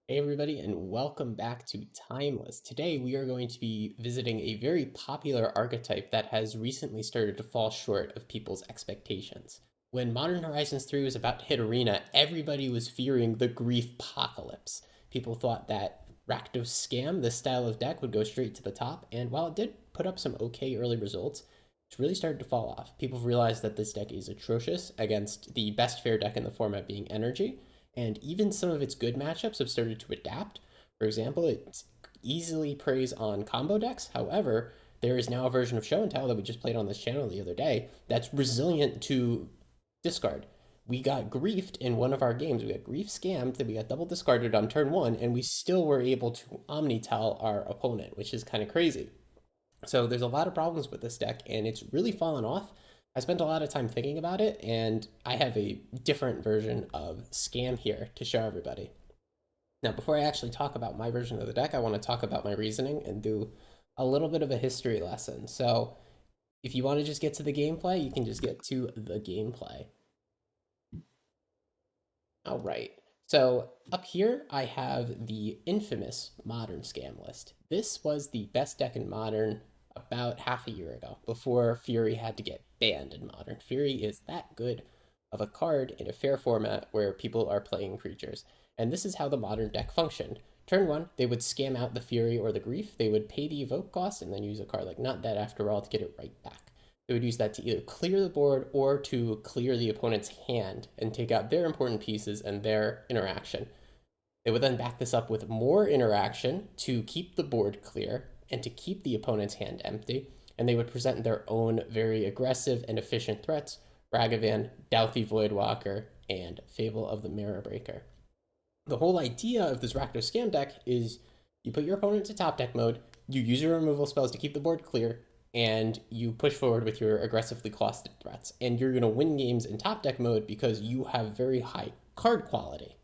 Hey everybody, and welcome back to Timeless. Today we are going to be visiting a very popular archetype that has recently started to fall short of people's expectations. When Modern Horizons 3 was about to hit Arena, everybody was fearing the grief apocalypse. People thought that Rakdos Scam, this style of deck, would go straight to the top, and while it did put up some okay early results, it's really started to fall off. People have realized that this deck is atrocious against the best fair deck in the format being Energy, and even some of its good matchups have started to adapt. For example, it easily preys on combo decks. However, there is now a version of Show and Tell that we just played on this channel the other day that's resilient to discard. We got griefed in one of our games. We got grief scammed, that we got double discarded on turn one, and we still were able to omni-tell our opponent, which is kind of crazy. So there's a lot of problems with this deck, and it's really fallen off. I spent a lot of time thinking about it, and I have a different version of Scam here to show everybody. Now, before I actually talk about my version of the deck, I want to talk about my reasoning and do a little bit of a history lesson. So if you want to just get to the gameplay, you can just get to the gameplay. All right. So up here, I have the infamous Modern Scam list. This was the best deck in Modern about half a year ago, before Fury had to get banned in Modern. Fury is that good of a card in a fair format where people are playing creatures. And this is how the Modern deck functioned. Turn one, they would scam out the Fury or the Grief. They would pay the evoke cost and then use a card like Not Dead After All to get it right back. They would use that to either clear the board or to clear the opponent's hand and take out their important pieces and their interaction. They would then back this up with more interaction to keep the board clear and to keep the opponent's hand empty, and they would present their own very aggressive and efficient threats: Ragavan, Douthie Voidwalker, and Fable of the Mirror Breaker. The whole idea of this Rakdos Scam deck is you put your opponent to top deck mode, you use your removal spells to keep the board clear, and you push forward with your aggressively costed threats. And you're going to win games in top deck mode because you have very high card quality.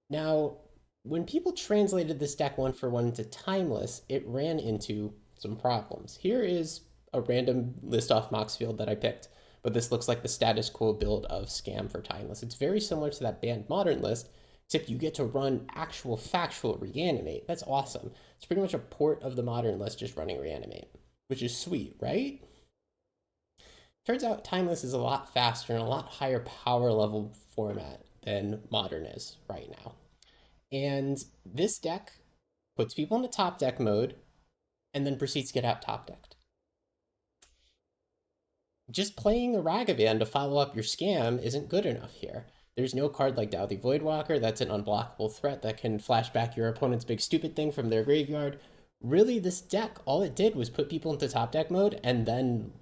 Now, when people translated this deck one for one into Timeless, it ran into some problems. Here is a random list off Moxfield that I picked, but this looks like the status quo build of Scam for Timeless. It's very similar to that Banned Modern list, except you get to run actual factual Reanimate. That's awesome. It's pretty much a port of the Modern list just running Reanimate, which is sweet, right? Turns out Timeless is a lot faster and a lot higher power level format than Modern is right now. And this deck puts people into top deck mode and then proceeds to get out top decked. Just playing a Ragavan to follow up your scam isn't good enough here. There's no card like Douthie Voidwalker that's an unblockable threat that can flash back your opponent's big stupid thing from their graveyard. Really, this deck, all it did was put people into top deck mode and then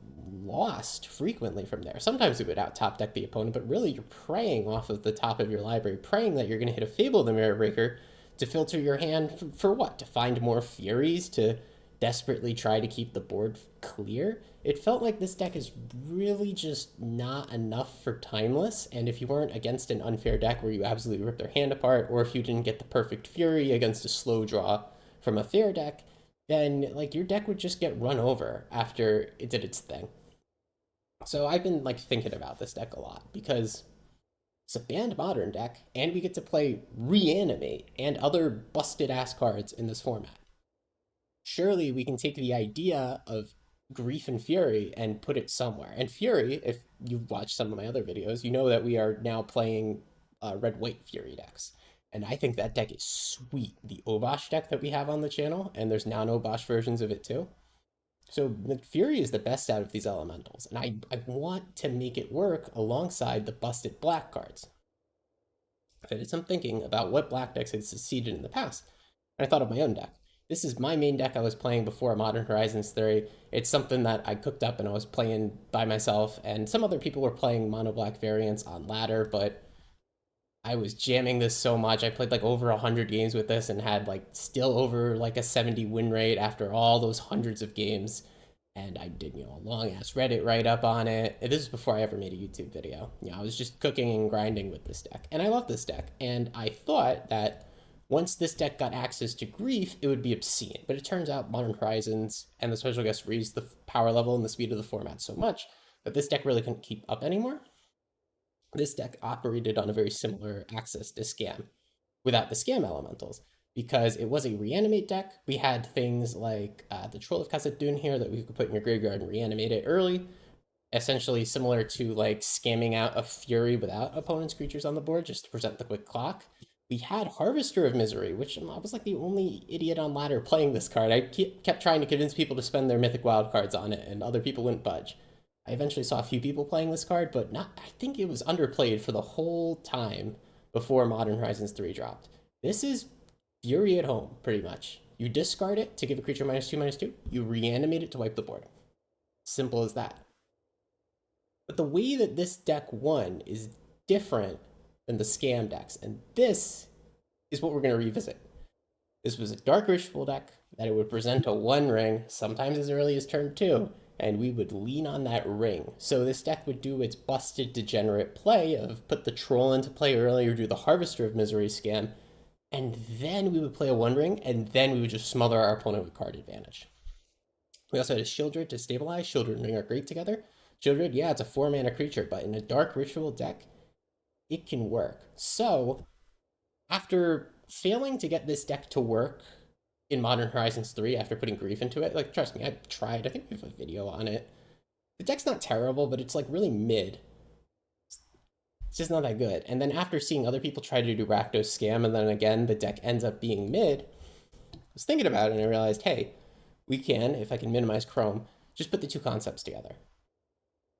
lost frequently from there. Sometimes it would out top deck the opponent, but really you're preying off of the top of your library, praying that you're going to hit a Fable of the Mirror Breaker to filter your hand for what? To find more Furies, to desperately try to keep the board clear. It felt like this deck is really just not enough for Timeless, and if you weren't against an unfair deck where you absolutely rip their hand apart, or if you didn't get the perfect Fury against a slow draw from a fair deck, then like your deck would just get run over after it did its thing. So I've been like thinking about this deck a lot because it's a banned Modern deck, and we get to play Reanimate and other busted ass cards in this format. Surely we can take the idea of Grief and Fury and put it somewhere. And Fury, if you've watched some of my other videos, you know that we are now playing red white Fury decks. And I think that deck is sweet. The Obosh deck that we have on the channel, and there's non Obosh versions of it too. So Fury is the best out of these elementals, and I want to make it work alongside the busted black cards. I did some thinking about what black decks had succeeded in the past, and I thought of my own deck. This is my main deck I was playing before Modern Horizons 3. It's something that I cooked up and I was playing by myself, and some other people were playing mono black variants on ladder, but I was jamming this so much. I played like over 100 games with this and had like still over like a 70 win rate after all those hundreds of games. And I did, a long ass Reddit write up on it. This is before I ever made a YouTube video. I was just cooking and grinding with this deck. And I love this deck. And I thought that once this deck got access to Grief, it would be obscene. But it turns out Modern Horizons and the special guest raised the power level and the speed of the format so much that this deck really couldn't keep up anymore. This deck operated on a very similar axis to Scam. without the scam elementals. Because it was a reanimate deck, we had things like the Troll of Khazad-dûm here that we could put in your graveyard and reanimate it early, essentially similar to like scamming out a Fury without opponent's creatures on the board just to present the quick clock. We had Harvester of Misery, which I was like the only idiot on ladder playing this card. I kept trying to convince people to spend their mythic wild cards on it, and other people wouldn't budge. I eventually saw a few people playing this card, but not. I think it was underplayed for the whole time before Modern Horizons 3 dropped. This is Fury at home, pretty much. You discard it to give a creature -2/-2. You reanimate it to wipe the board. Simple as that. But the way that this deck won is different than the scam decks, and this is what we're going to revisit. This was a Dark Ritual deck that it would present a 1-ring, sometimes as early as turn 2, and we would lean on that ring. So this deck would do its busted degenerate play of put the Troll into play early or do the Harvester of Misery scam, and then we would play a 1-ring, and then we would just smother our opponent with card advantage. We also had a Shieldred to stabilize. Shieldred and Ring are great together. Shieldred, yeah, it's a 4-mana creature, but in a Dark Ritual deck, it can work. So, after failing to get this deck to work in Modern Horizons 3 after putting grief into it, like, trust me, I tried. I think we have a video on it. The deck's not terrible, but it's, like, really mid. It's just not that good. And then after seeing other people try to do Rakdos Scam, and then again, the deck ends up being mid, I was thinking about it, and I realized, hey, we can, if I can minimize Chrome, just put the two concepts together.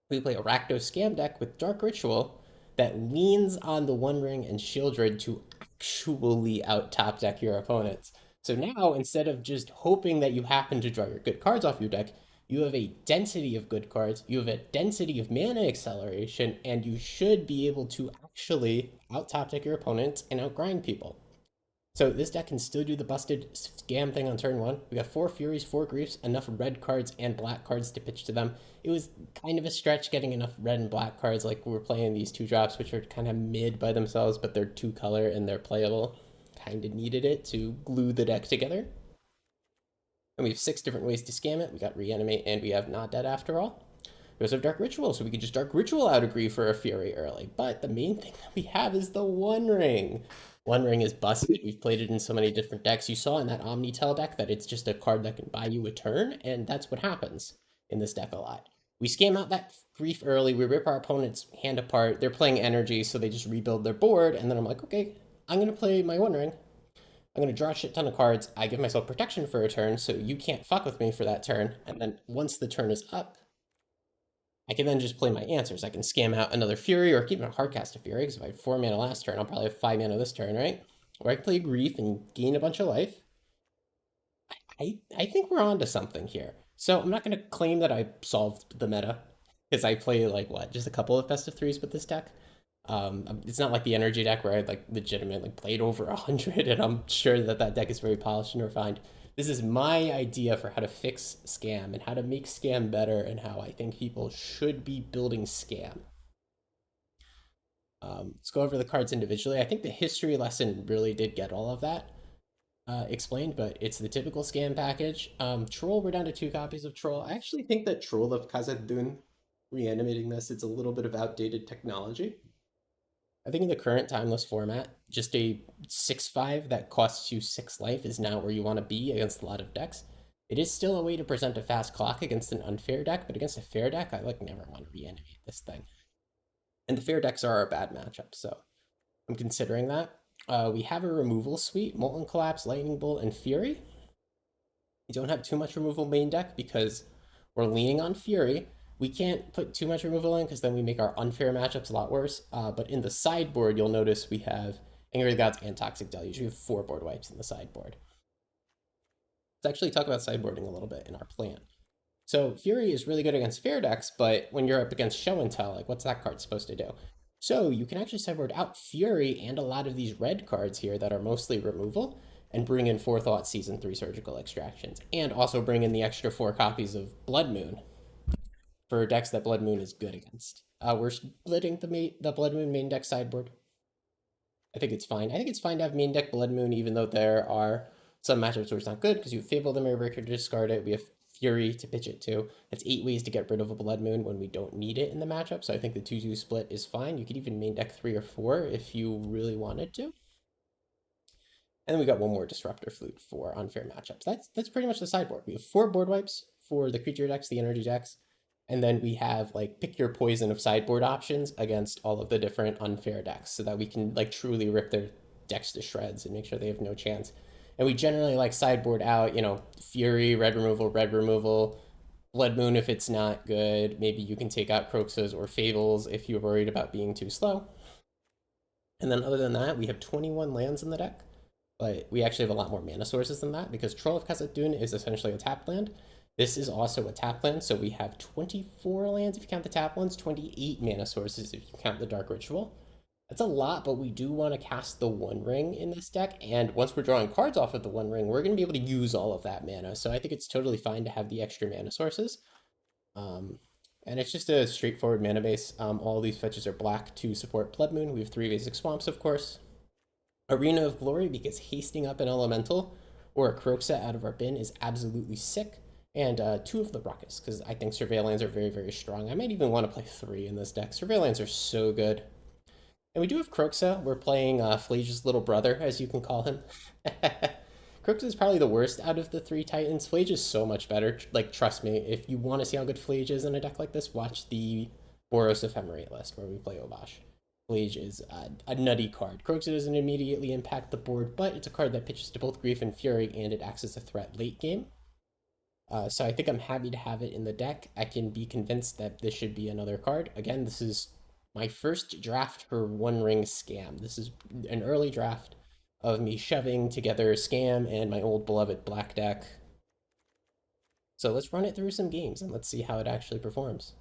We play a Rakdos Scam deck with Dark Ritual that leans on the 1-ring and Shieldred to actually out-top deck your opponents. So now, instead of just hoping that you happen to draw your good cards off your deck, you have a density of good cards, you have a density of mana acceleration, and you should be able to actually out-top deck your opponents and outgrind people. So this deck can still do the busted scam thing on turn 1. We got 4 Furies, 4 Griefs, enough red cards and black cards to pitch to them. It was kind of a stretch getting enough red and black cards, like we're playing these 2-drops, which are kind of mid by themselves, but they're 2-color and they're playable. Kind of needed it to glue the deck together. And we have 6 different ways to scam it. We got Reanimate and we have Not Dead After All. We also have Dark Ritual, so we can just Dark Ritual out a Grief for a Fury early. But the main thing that we have is the 1-ring. 1-ring is busted. We've played it in so many different decks. You saw in that Omnitel deck that it's just a card that can buy you a turn, and that's what happens in this deck a lot. We scam out that Grief early, we rip our opponent's hand apart, they're playing energy, so they just rebuild their board, and then I'm like, okay, I'm going to play my 1-ring. I'm going to draw a shit ton of cards, I give myself protection for a turn, so you can't fuck with me for that turn, and then once the turn is up, I can then just play my answers. I can scam out another Fury or keep a Hardcast of Fury, because if I had 4 mana last turn, I'll probably have 5 mana this turn, right? Or I can play Grief and gain a bunch of life. I think we're onto something here. So I'm not going to claim that I solved the meta, because I play, like, what, just a couple of best of 3s with this deck. It's not like the energy deck where I, like, legitimately played over 100, and I'm sure that that deck is very polished and refined. This is my idea for how to fix Scam and how to make Scam better and how I think people should be building Scam. Let's go over the cards individually. I think the history lesson really did get all of that explained, but it's the typical Scam package. Troll, we're down to 2 copies of Troll. I actually think that Troll of Khazad-dûm, reanimating this, it's a little bit of outdated technology. I think in the current timeless format, just a 6/5 that costs you 6 life is now where you want to be against a lot of decks. It is still a way to present a fast clock against an unfair deck, but against a fair deck, I like never want to reanimate this thing. And the fair decks are a bad matchup, so I'm considering that. We have a removal suite, Molten Collapse, Lightning Bolt, and Fury. We don't have too much removal main deck because we're leaning on Fury. We can't put too much removal in because then we make our unfair matchups a lot worse. But in the sideboard, you'll notice we have Anger of the Gods and Toxic Deluge. We have 4 board wipes in the sideboard. Let's actually talk about sideboarding a little bit in our plan. So Fury is really good against fair decks, but when you're up against Show and Tell, like, what's that card supposed to do? So you can actually sideboard out Fury and a lot of these red cards here that are mostly removal, and bring in Forethought, Season 3 Surgical Extractions, and also bring in the extra 4 copies of Blood Moon for decks that Blood Moon is good against. We're splitting the Blood Moon main deck sideboard. I think it's fine. I think it's fine to have main deck Blood Moon, even though there are some matchups where it's not good, because you Fable the Mirror Breaker to discard it. We have Fury to pitch it to. That's 8 ways to get rid of a Blood Moon when we don't need it in the matchup, so I think the 2-2 split is fine. You could even main deck 3 or 4 if you really wanted to. And then we got one more Disruptor Flute for unfair matchups. That's pretty much the sideboard. We have 4 board wipes for the creature decks, the energy decks, and then we have like pick your poison of sideboard options against all of the different unfair decks so that we can like truly rip their decks to shreds and make sure they have no chance. And we generally like sideboard out, Fury, red removal, Blood Moon if it's not good. Maybe you can take out Croxos or Fables if you're worried about being too slow. And then other than that, we have 21 lands in the deck, but we actually have a lot more mana sources than that because Troll of Khazad-dûn is essentially a tap land. This is also a tap land, so we have 24 lands if you count the tap ones, 28 mana sources if you count the Dark Ritual. That's a lot, but we do want to cast the One Ring in this deck, and once we're drawing cards off of the One Ring, we're going to be able to use all of that mana, so I think it's totally fine to have the extra mana sources. Um, and it's just a straightforward mana base. All these fetches are black to support Blood Moon. We have 3 basic swamps, of course. Arena of Glory, because hasting up an elemental or a Kroxa out of our bin is absolutely sick. And 2 of the Ruckus, because I think Surveillance are very, very strong. I might even want to play 3 in this deck. Surveillance are so good. And we do have Kroxa. We're playing Phlage's little brother, as you can call him. Kroxa is probably the worst out of the 3 Titans. Phlage is so much better. Like, trust me, if you want to see how good Phlage is in a deck like this, watch the Boros Ephemerate list where we play Obosh. Phlage is a nutty card. Kroxa doesn't immediately impact the board, but it's a card that pitches to both Grief and Fury, and it acts as a threat late game. So I think I'm happy to have it in the deck. I can be convinced that this should be another card. Again, this is my first draft for One Ring Scam. This is an early draft of me shoving together Scam and my old beloved black deck. So let's run it through some games and let's see how it actually performs.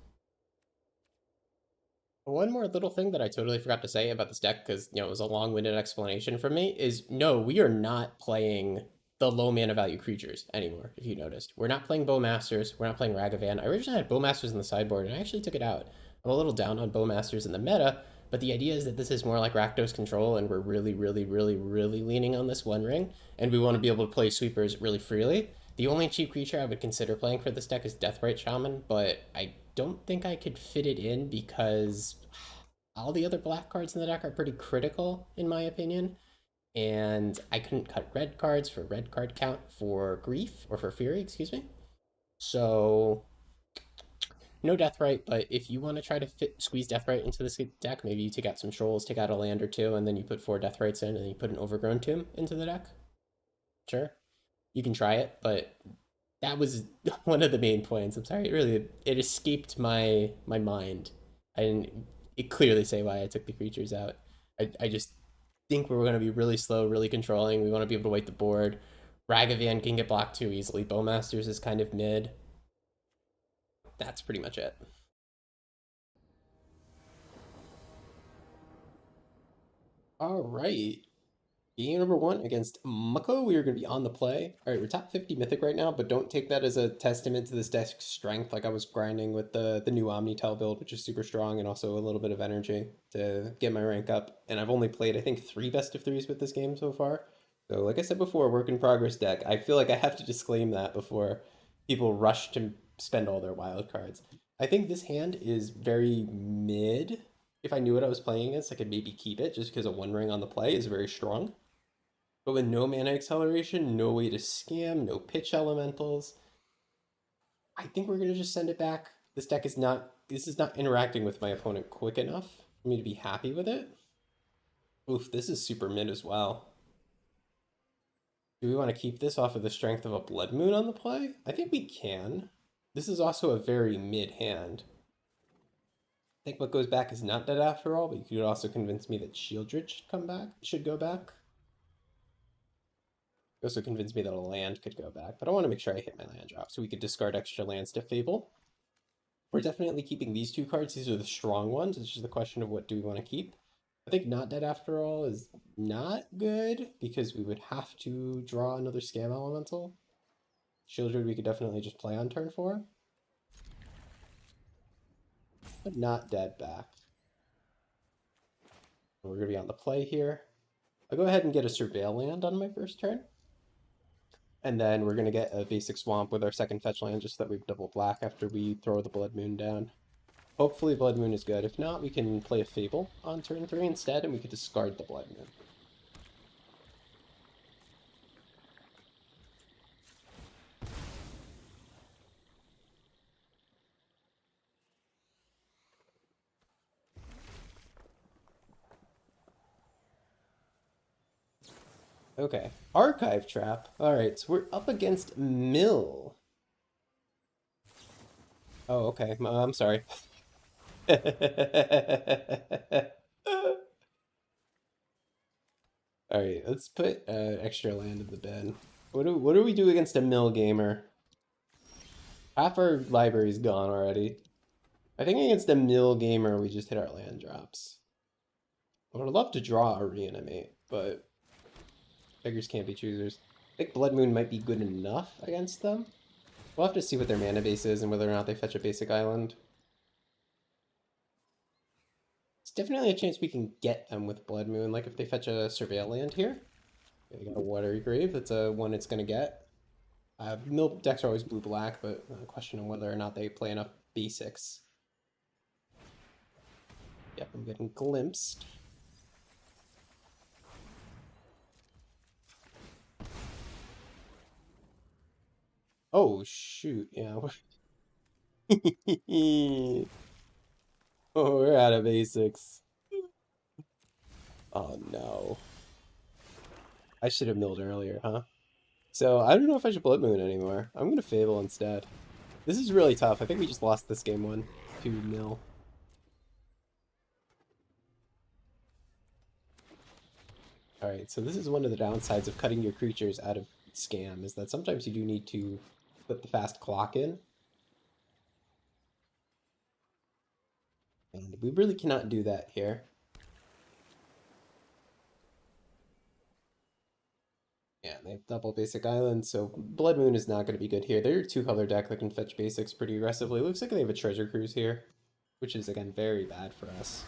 One more little thing that I totally forgot to say about this deck, because it was a long-winded explanation from me, is no, we are not playing the low mana value creatures anymore, if you noticed. We're not playing Bowmasters, we're not playing Ragavan. I originally had Bowmasters in the sideboard, and I actually took it out. I'm a little down on Bowmasters in the meta, but the idea is that this is more like Rakdos control, and we're really, really, really, really leaning on this One Ring, and we want to be able to play sweepers really freely. The only cheap creature I would consider playing for this deck is Deathrite Shaman, but I don't think I could fit it in because all the other black cards in the deck are pretty critical, in my opinion. And I couldn't cut red cards for red card count for Grief, or for Fury, excuse me. So, no Deathrite, but if you want to try to squeeze Deathrite into this deck, maybe you take out some Trolls, take out a land or 2, and then you put 4 Deathrites in, and then you put an Overgrown Tomb into the deck. Sure, you can try it, but that was one of the main points. I'm sorry, it escaped my mind. I didn't it clearly say why I took the creatures out. I just think we're going to be really slow, really controlling. We want to be able to weight the board. Ragavan can get blocked too easily. Bowmasters is kind of mid. That's pretty much it. All right. Game number 1 against Mako. We are going to be on the play. All right, we're top 50 Mythic right now, but don't take that as a testament to this deck's strength. Like I was grinding with the new Omnitel build, which is super strong, and also a little bit of energy to get my rank up. And I've only played, I think, 3 best of 3s with this game so far. So like I said before, work in progress deck. I feel like I have to disclaim that before people rush to spend all their wild cards. I think this hand is very mid. If I knew what I was playing against, I could maybe keep it just because a One Ring on the play is very strong. But with no mana acceleration, no way to scam, no pitch elementals, I think we're gonna just send it back. This is not interacting with my opponent quick enough for me to be happy with it. Oof, this is super mid as well. Do we want to keep this off of the strength of a Blood Moon on the play? I think we can. This is also a very mid hand. I think what goes back is not dead after all, but you could also convince me that Shieldred should go back. You also convinced me that a land could go back, but I want to make sure I hit my land drop so we could discard extra lands to Fable. We're definitely keeping these 2 cards. These are the strong ones. It's just a question of what do we want to keep. I think not dead after all is not good because we would have to draw another Scam Elemental. Shieldred we could definitely just play on turn 4. But not dead back. We're going to be on the play here. I'll go ahead and get a Surveil land on my first turn. And then we're going to get a basic swamp with our second fetch land just so that we've double black after we throw the Blood Moon down. Hopefully Blood Moon is good. If not, we can play a Fable on turn 3 instead, and we could discard the Blood Moon. Okay. Archive Trap. Alright, so we're up against Mill. Oh, okay. I'm sorry. Alright, let's put extra land in the bin. What do we do against a Mill gamer? Half our library's gone already. I think against a Mill gamer, we just hit our land drops. I would love to draw a Reanimate, but beggars can't be choosers. I think Blood Moon might be good enough against them. We'll have to see what their mana base is and whether or not they fetch a basic island. It's definitely a chance we can get them with Blood Moon, like if they fetch a Surveil land here. They got a Watery Grave, that's a one it's going to get. Mill decks are always blue-black, but a question of whether or not they play enough basics. Yep, I'm getting glimpsed. Oh, shoot, yeah. Oh, we're out of basics. Oh, no. I should have milled earlier, huh? So, I don't know if I should Blood Moon anymore. I'm going to Fable instead. This is really tough. I think we just lost this game 1-0. Alright, so this is one of the downsides of cutting your creatures out of Scam, is that sometimes you do need to put the fast clock in. And we really cannot do that here. Yeah, they have double basic island, so Blood Moon is not going to be good here. They're a two-color deck that can fetch basics pretty aggressively. Looks like they have a Treasure Cruise here, which is, again, very bad for us.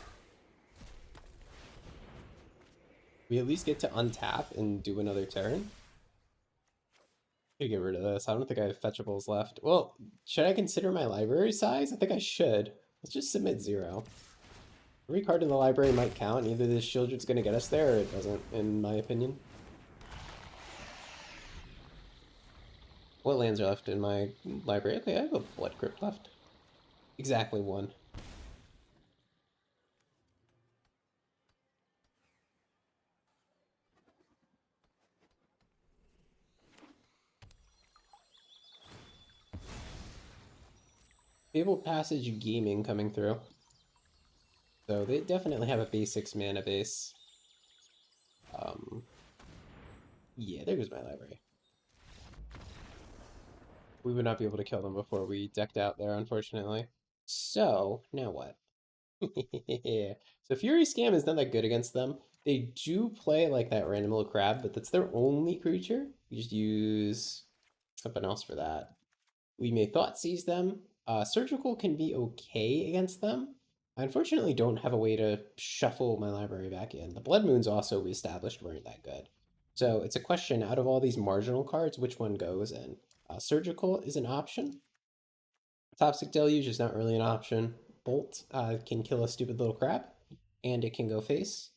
We at least get to untap and do another turn. Get rid of this. I don't think I have fetchables left. Well, should I consider my library size? I think I should. Let's just submit 0. Every card in the library might count. Either this Shieldred's going to get us there or it doesn't, in my opinion. What lands are left in my library? Okay, I have a Blood Crypt left. Exactly 1. Fabled Passage Gaming coming through. So they definitely have a basics mana base. Yeah, there goes my library. We would not be able to kill them before we decked out there, unfortunately. So, now what? So Fury Scam is not that good against them. They do play like that random little crab, but that's their only creature. We just use something else for that. We may Thought Seize them. Surgical can be okay against them. I unfortunately don't have a way to shuffle my library back in. The Blood Moons also we established weren't that good. So it's a question, out of all these marginal cards, which one goes in? Surgical is an option. Toxic Deluge is not really an option. Bolt can kill a stupid little crab, and it can go face.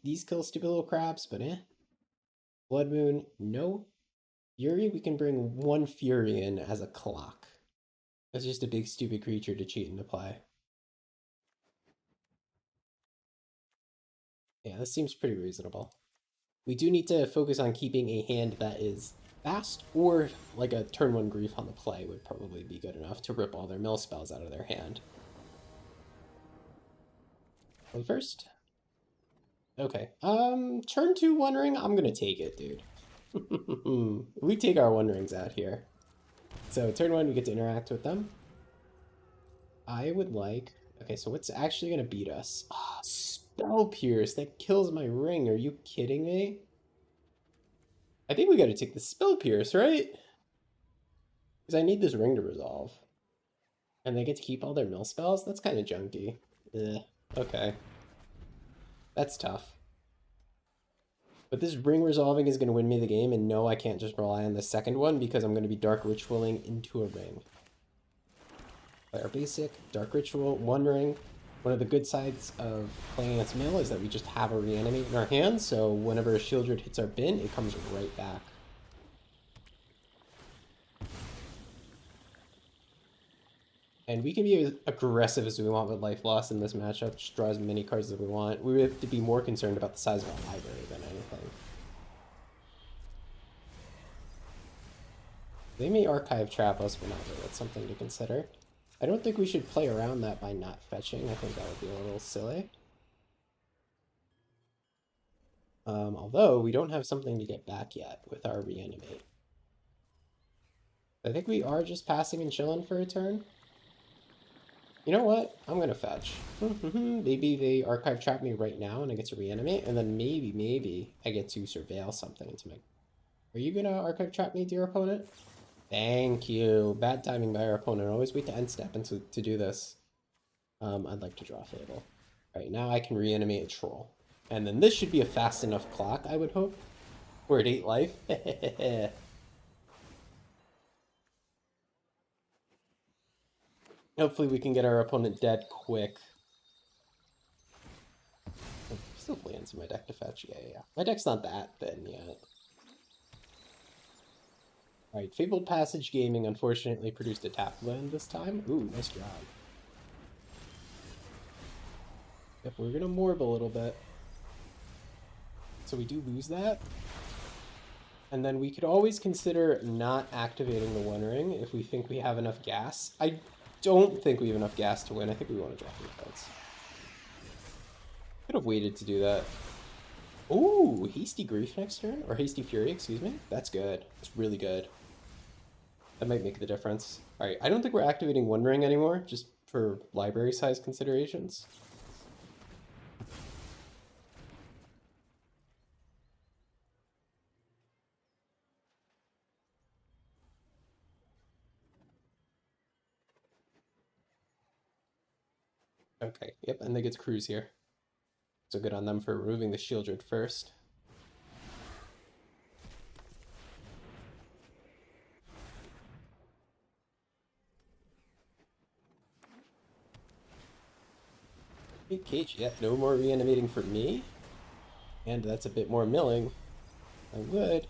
These kill stupid little crabs, but eh. Blood Moon, no. Fury, we can bring 1 Fury in as a clock. That's just a big stupid creature to cheat into play. Yeah, this seems pretty reasonable. We do need to focus on keeping a hand that is fast, or like a turn 1 Grief on the play would probably be good enough to rip all their mill spells out of their hand. One first. Okay. Turn 2 One Ring, I'm gonna take it, dude. We take our One Rings out here. So turn 1, we get to interact with them. I would like... Okay, so what's actually gonna beat us? Ah, Spell Pierce, that kills my ring. Are you kidding me? I think we gotta take the Spell Pierce, right? Because I need this ring to resolve. And they get to keep all their mill spells? That's kind of junky. Ugh, okay. That's tough. But this ring resolving is going to win me the game, and no, I can't just rely on the second one because I'm going to be Dark Ritualing into a ring. Play our basic, Dark Ritual, 1 ring. One of the good sides of playing against mill is that we just have a Reanimate in our hand, so whenever a Shieldred hits our bin, it comes right back. And we can be as aggressive as we want with life loss in this matchup, just draw as many cards as we want. We have to be more concerned about the size of our library than anything. They may archive trap us whenever. That's something to consider. I don't think we should play around that by not fetching. I think that would be a little silly. Although we don't have something to get back yet with our reanimate. I think we are just passing and chilling for a turn. You know what? I'm gonna fetch. Maybe they archive trap me right now and I get to reanimate, and then maybe I get to surveil something into my... Are you gonna archive trap me, dear opponent? Thank you. Bad timing by our opponent. Always wait to end step and to do this. I'd like to draw Fable. Alright, now I can reanimate a troll. And then this should be a fast enough clock, I would hope. We're at 8 life. Hopefully we can get our opponent dead quick. Oh, still lands in my deck to fetch. Yeah. My deck's not that thin yet. Alright, Fabled Passage Gaming unfortunately produced a tap land this time. Ooh, nice job. Yep, we're gonna morb a little bit. So we do lose that. And then we could always consider not activating the One Ring if we think we have enough gas. I don't think we have enough gas to win. I think we want to draw 3 cards. Could have waited to do that. Ooh, Hasty Grief next turn? Or Hasty Fury, excuse me. That's good. It's really good. That might make the difference. Alright, I don't think we're activating One Ring anymore, just for library size considerations. Okay, yep, and they get to cruise here. So good on them for removing the Shieldred first. Hey, Cage, yep, no more reanimating for me. And that's a bit more milling. I would.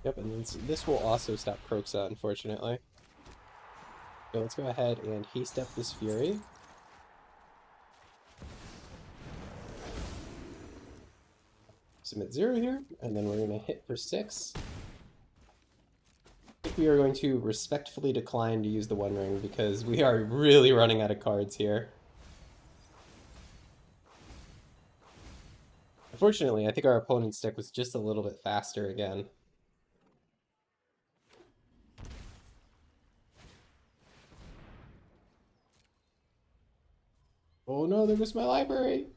Yep, and then this will also stop Kroxa, unfortunately. So let's go ahead and haste up this Fury. Submit 0 here, and then we're going to hit for 6. I think we are going to respectfully decline to use the One Ring because we are really running out of cards here. Unfortunately, I think our opponent's deck was just a little bit faster again. Oh no, there goes my library!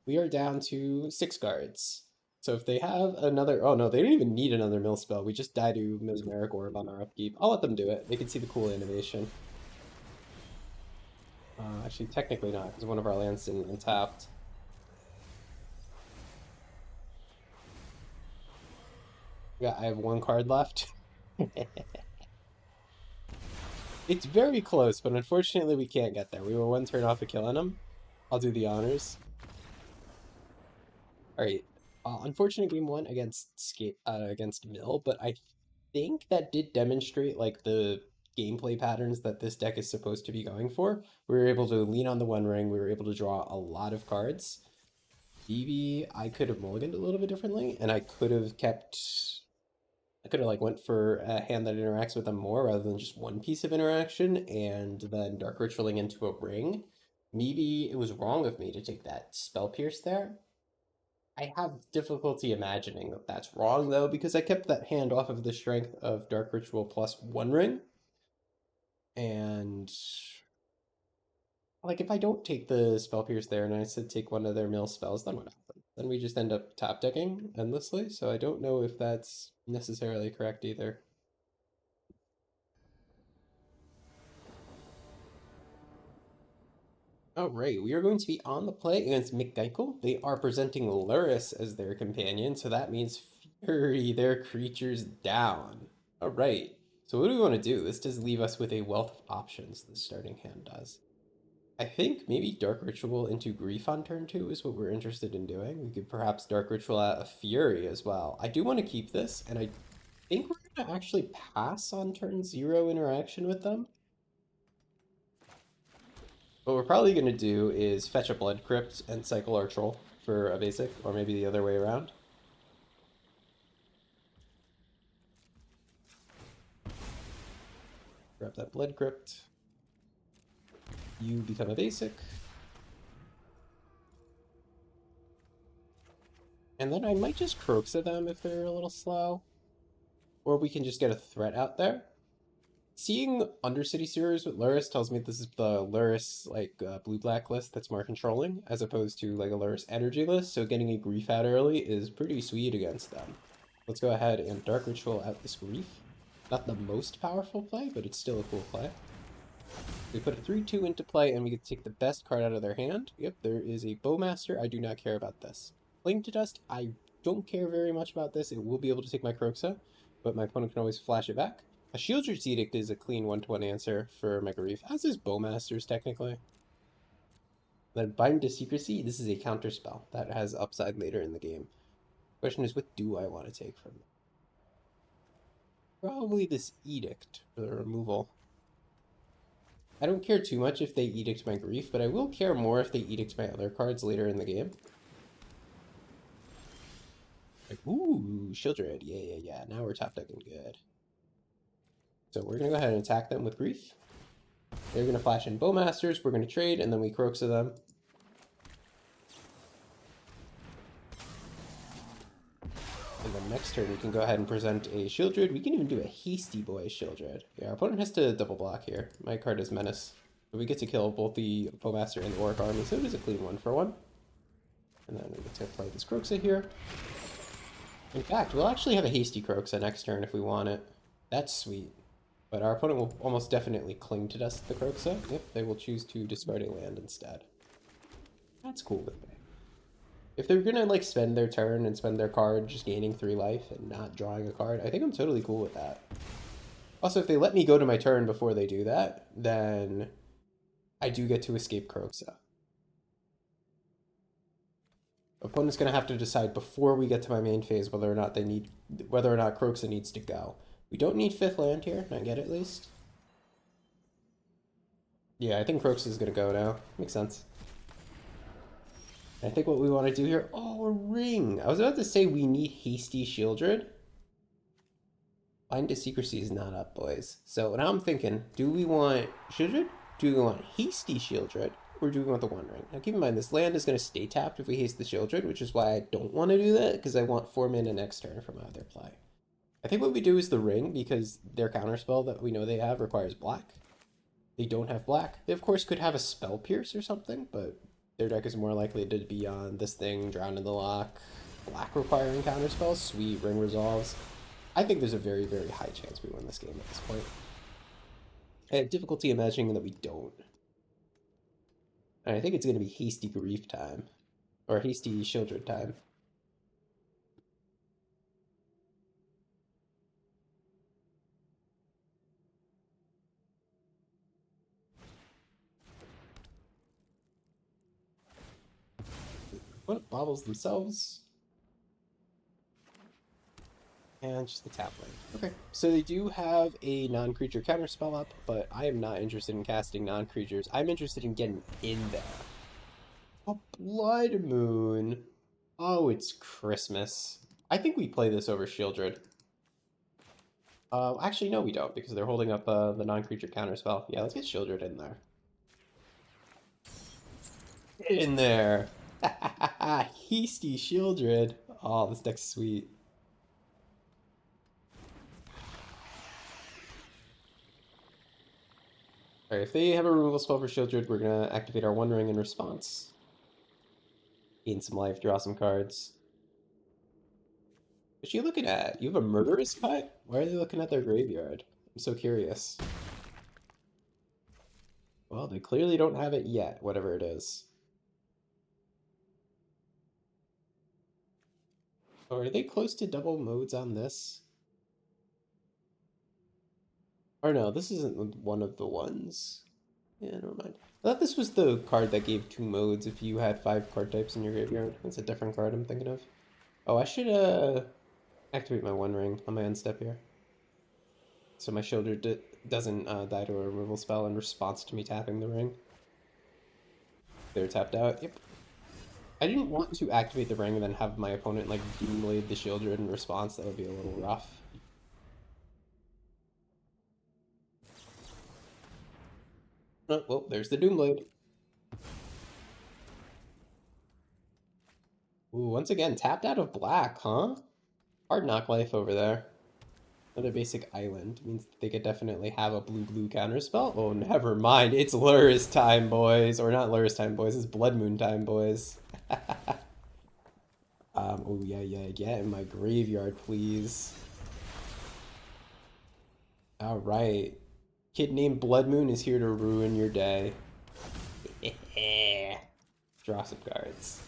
We are down to 6 cards. So if they have another... Oh no, they don't even need another mill spell. We just die to Mesmeric Orb on our upkeep. I'll let them do it. They can see the cool animation. Actually, technically not, because one of our lands didn't untapped. Yeah, I have 1 card left. It's very close, but unfortunately we can't get there. We were 1 turn off of killing him. I'll do the honors. Alright. Unfortunate game 1 against Mill, but I think that did demonstrate like the gameplay patterns that this deck is supposed to be going for. We were able to lean on the One Ring. We were able to draw a lot of cards. DV, I could have mulliganed a little bit differently, and I could have like went for a hand that interacts with them more rather than just one piece of interaction, and then Dark Ritualing into a ring. Maybe it was wrong of me to take that Spell Pierce there. I have difficulty imagining that that's wrong, though, because I kept that hand off of the strength of Dark Ritual plus One Ring. And... like, if I don't take the Spell Pierce there and I said take one of their mill spells, then what happens? Then we just end up top decking endlessly, so I don't know if that's necessarily correct either. Alright, we are going to be on the play against McGeichel. They are presenting Lurrus as their companion, so that means Fury their creatures down. Alright, so what do we want to do? This does leave us with a wealth of options, the starting hand does. I think maybe Dark Ritual into Grief on turn 2 is what we're interested in doing. We could perhaps Dark Ritual out a Fury as well. I do want to keep this, and I think we're going to actually pass on turn 0 interaction with them. What we're probably going to do is fetch a Blood Crypt and cycle our Troll for a basic, or maybe the other way around. Grab that Blood Crypt. You become a basic. And then I might just Croxa them if they're a little slow. Or we can just get a threat out there. Seeing Undercity Sewers with Lurrus tells me this is the Lurrus like blue-black list that's more controlling, as opposed to like a Lurrus energy list, so getting a Grief out early is pretty sweet against them. Let's go ahead and Dark Ritual out this Grief. Not the most powerful play, but it's still a cool play. We put a 3-2 into play, and we get to take the best card out of their hand. Yep, there is a Bowmaster. I do not care about this. Flame to Dust, I don't care very much about this. It will be able to take my Croxa, but my opponent can always flash it back. A Shieldred's Edict is a clean 1-1 answer for my Grief, as is Bowmasters, technically. Then Bind to Secrecy, this is a counterspell that has upside later in the game. Question is, what do I want to take from them? Probably this Edict for the removal. I don't care too much if they Edict my Grief, but I will care more if they Edict my other cards later in the game. Like, ooh, Shieldred, yeah, now we're top decking good. So we're going to go ahead and attack them with Grief. They're going to flash in Bowmasters, we're going to trade, and then we Croxa them. And then next turn we can go ahead and present a Shieldred. We can even do a Hasty Boy Shieldred. Yeah, our opponent has to double block here. My card is Menace. But we get to kill both the Bowmaster and the Orc army, so it is a clean 1-for-1. And then we get to play this Croxa here. In fact, we'll actually have a Hasty Croxa next turn if we want it. That's sweet. But our opponent will almost definitely cling to Dust the Croxa. Yep, they will choose to discard a land instead. That's cool with me. If they're gonna like spend their turn and spend their card just gaining 3 life and not drawing a card, I think I'm totally cool with that. Also, if they let me go to my turn before they do that, then I do get to escape Croxa. Opponent's gonna have to decide before we get to my main phase whether or not Croxa needs to go. We don't need 5th land here, not yet at least. Yeah, I think Croxa is going to go now. Makes sense. I think what we want to do here... Oh, a ring! I was about to say we need Hasty Shieldred. Bind to Secrecy is not up, boys. So now I'm thinking, do we want Shieldred? Do we want Hasty Shieldred? Or do we want the One Ring? Now keep in mind, this land is going to stay tapped if we haste the Shieldred, which is why I don't want to do that, because I want 4 mana next turn from either play. I think what we do is the ring, because their counterspell that we know they have requires black. They don't have black. They, of course, could have a Spell Pierce or something, but their deck is more likely to be on this thing, Drown in the Lock, black requiring counterspells, sweet, ring resolves. I think there's a very, very high chance we win this game at this point. I have difficulty imagining that we don't. And I think it's going to be Hasty Grief time, or Hasty Shieldred time. What bobbles themselves? And just the tap lane. Okay, so they do have a non-creature counterspell up, but I am not interested in casting non-creatures. I'm interested in getting in there. A Blood Moon. Oh, it's Christmas. I think we play this over Shieldred. Actually, no, we don't, because they're holding up the non-creature counterspell. Yeah, let's get Shieldred in there. Get in there. Hasty Shieldred. Oh, this deck's sweet. Alright, if they have a removal spell for Shieldred, we're gonna activate our One Ring in response. Gain some life, draw some cards. What's she looking at? You have a Murderous Cut? Why are they looking at their graveyard? I'm so curious. Well, they clearly don't have it yet, whatever it is. Oh, are they close to double modes on this? Or no, this isn't one of the ones. Yeah, never mind. I thought this was the card that gave 2 modes if you had 5 card types in your graveyard. That's a different card I'm thinking of. Oh, I should activate my One Ring on my end step here. So my Shieldred doesn't die to a removal spell in response to me tapping the ring. They're tapped out. Yep. I didn't want to activate the ring and then have my opponent like Doomblade the Shieldred in response. That would be a little rough. Oh, well, there's the Doomblade. Ooh, once again, tapped out of black, huh? Hard knock life over there. Another basic island means that they could definitely have a blue counterspell. Oh, never mind. It's Lurrus time, boys. Or not Lurrus time, boys. It's Blood Moon time, boys. Oh, yeah. Get in my graveyard, please. All right. Kid named Blood Moon is here to ruin your day. Draw some cards.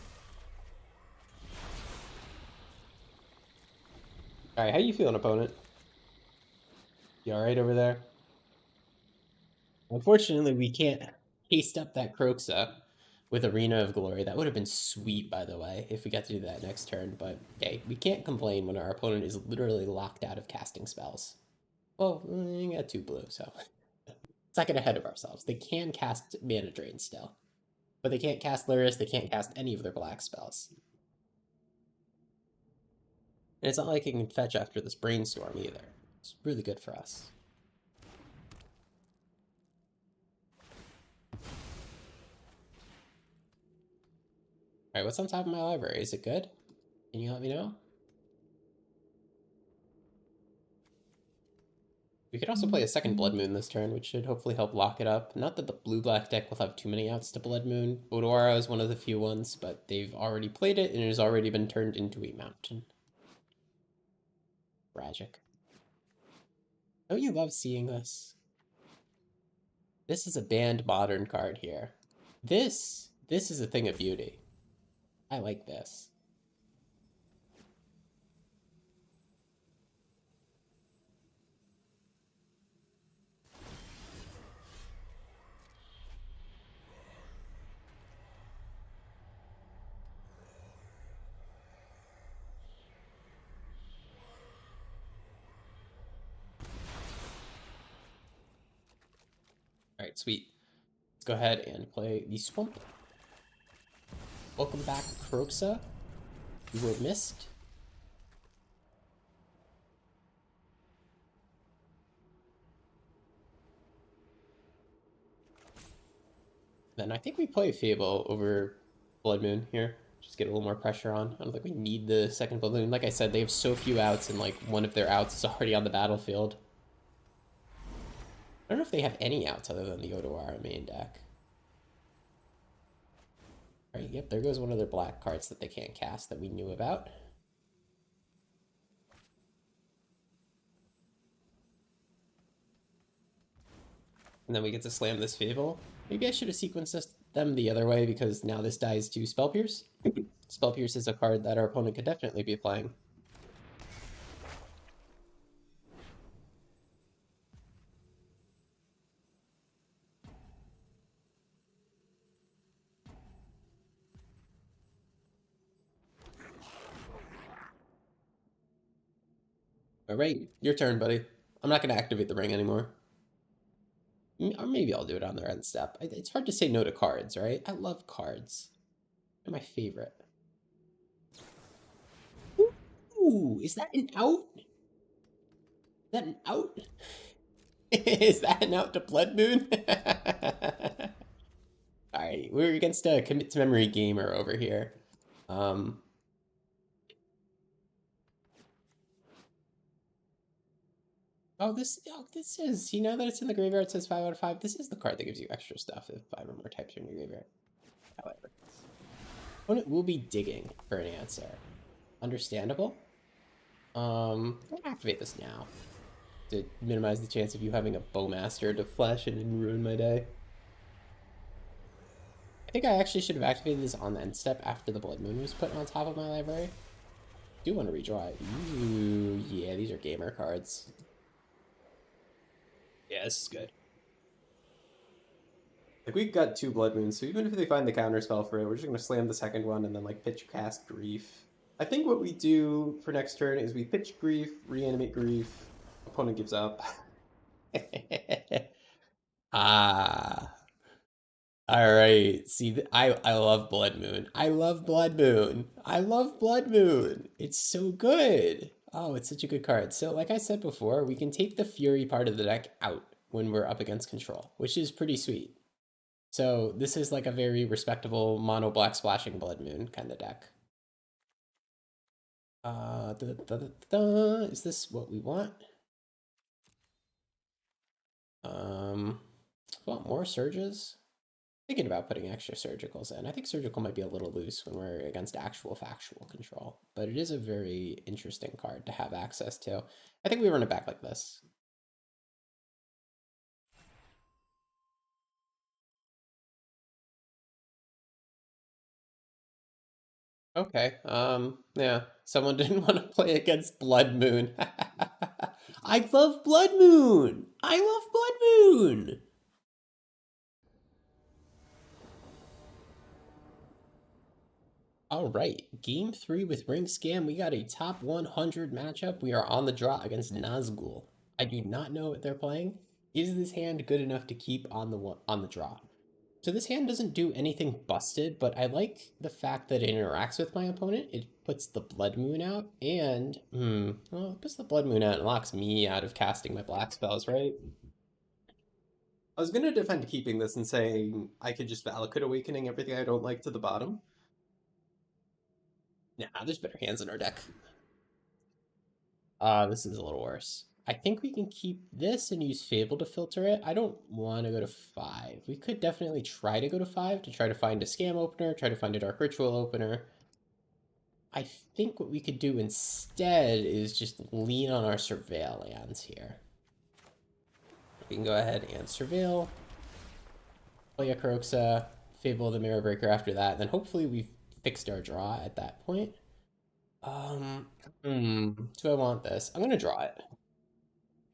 All right, how you feeling, opponent? You all right over there? Unfortunately, we can't haste up that Croxa with Arena of Glory. That would have been sweet, by the way, if we got to do that next turn. But hey, we can't complain when our opponent is literally locked out of casting spells. Well, we got 2 blue, so let's not get ahead of ourselves. They can cast Mana Drain still, but they can't cast Lurrus. They can't cast any of their black spells. And it's not like it can fetch after this Brainstorm either. It's really good for us. All right, what's on top of my library? Is it good? Can you let me know? We could also play a second Blood Moon this turn, which should hopefully help lock it up. Not that the blue-black deck will have too many outs to Blood Moon. Odawara is one of the few ones, but they've already played it, and it has already been turned into a mountain. Tragic. Don't you love seeing this? This is a banned modern card here. This is a thing of beauty. I like this. All right, sweet. Let's go ahead and play the Swamp. Welcome back, Croxa. You were missed. Then I think we play Fable over Blood Moon here. Just get a little more pressure on. I don't think we need the second Blood Moon. Like I said, they have so few outs, and like one of their outs is already on the battlefield. I don't know if they have any outs other than the Odawara main deck. All right, yep, there goes one of their black cards that they can't cast that we knew about. And then we get to slam this Fable. Maybe I should have sequenced them the other way because now this dies to Spell Pierce. Spell Pierce is a card that our opponent could definitely be playing. All right, your turn, buddy. I'm not going to activate the ring anymore. Or maybe I'll do it on their end step. It's hard to say no to cards, right? I love cards. They're my favorite. Ooh, is that an out? Is that an out? Is that an out to Blood Moon? Alright, we're against a commit to memory gamer over here. This is, you know that it's in the graveyard, it says 5 out of 5. This is the card that gives you extra stuff if 5 or more types are in your graveyard. However, opponent will be digging for an answer. Understandable. I'm gonna activate this now to minimize the chance of you having a Bowmaster to flash in and ruin my day. I think I actually should have activated this on the end step after the Blood Moon was put on top of my library. I do want to redraw it. Ooh, yeah, these are gamer cards. Yeah, this is good. Like, we've got 2 Blood Moons, so even if they find the counter spell for it, we're just going to slam the second one and then, like, pitch cast Grief. I think what we do for next turn is we pitch Grief, reanimate Grief, opponent gives up. Ah. Alright, see, I love Blood Moon. I love Blood Moon. I love Blood Moon. It's so good. Oh, it's such a good card. So, like I said before, we can take the Fury part of the deck out when we're up against control, which is pretty sweet. So this is like a very respectable mono black splashing Blood Moon kind of deck. Is this what we want? Want more surges? Thinking about putting extra surgicals in. I think surgical might be a little loose when we're against actual factual control, but it is a very interesting card to have access to. I think we run it back like this. Okay. Yeah. Someone didn't want to play against Blood Moon. I love Blood Moon. I love Blood Moon. All right, game 3 with Ring Scam. We got a top 100 matchup. We are on the draw against Nazgul. I do not know what they're playing. Is this hand good enough to keep on the draw? So this hand doesn't do anything busted, but I like the fact that it interacts with my opponent. It puts the Blood Moon out, and well, it puts the Blood Moon out and locks me out of casting my black spells, right? I was gonna defend keeping this and saying I could just Valakut Awakening everything I don't like to the bottom. Nah, there's better hands in our deck. This is a little worse. I think we can keep this and use Fable to filter it. I don't want to go to 5. We could definitely try to go to 5 to try to find a Scam opener, try to find a Dark Ritual opener. I think what we could do instead is just lean on our Surveil lands here. We can go ahead and Surveil, play a Karoxa, Fable the Mirror Breaker after that, then hopefully we've fixed our draw at that point. Do I want this? I'm gonna draw it.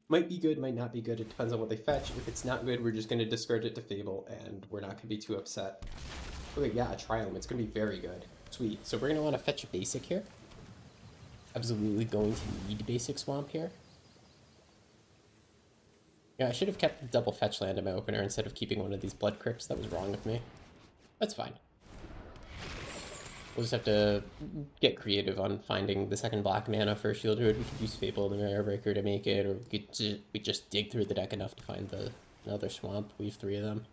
Might be good, might not be good. It depends on what they fetch. If it's not good, we're just gonna discard it to Fable, and we're not gonna be too upset. Okay, yeah, a Triumph. It's gonna be very good. Sweet. So we're gonna want to fetch a basic here. Absolutely going to need basic swamp here. Yeah, I should have kept the double fetch land in my opener instead of keeping one of these blood crypts. That was wrong with me. That's fine. We'll just have to get creative on finding the second black mana for Shield Druid. We could use Fable the Mirror Breaker to make it, or we just dig through the deck enough to find another swamp. We have 3 of them.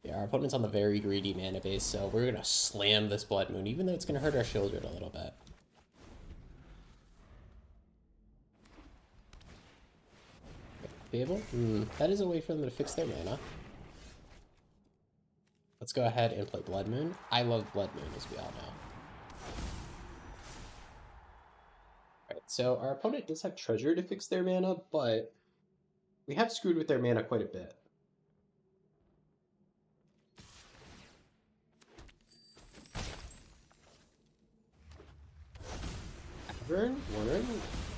Yeah, our opponent's on the very greedy mana base, so we're gonna slam this Blood Moon, even though it's gonna hurt our Shield Druid a little bit. Fable? That is a way for them to fix their mana. Let's go ahead and play Blood Moon. I love Blood Moon, as we all know. Alright, so our opponent does have Treasure to fix their mana, but we have screwed with their mana quite a bit. Cavern? Worm?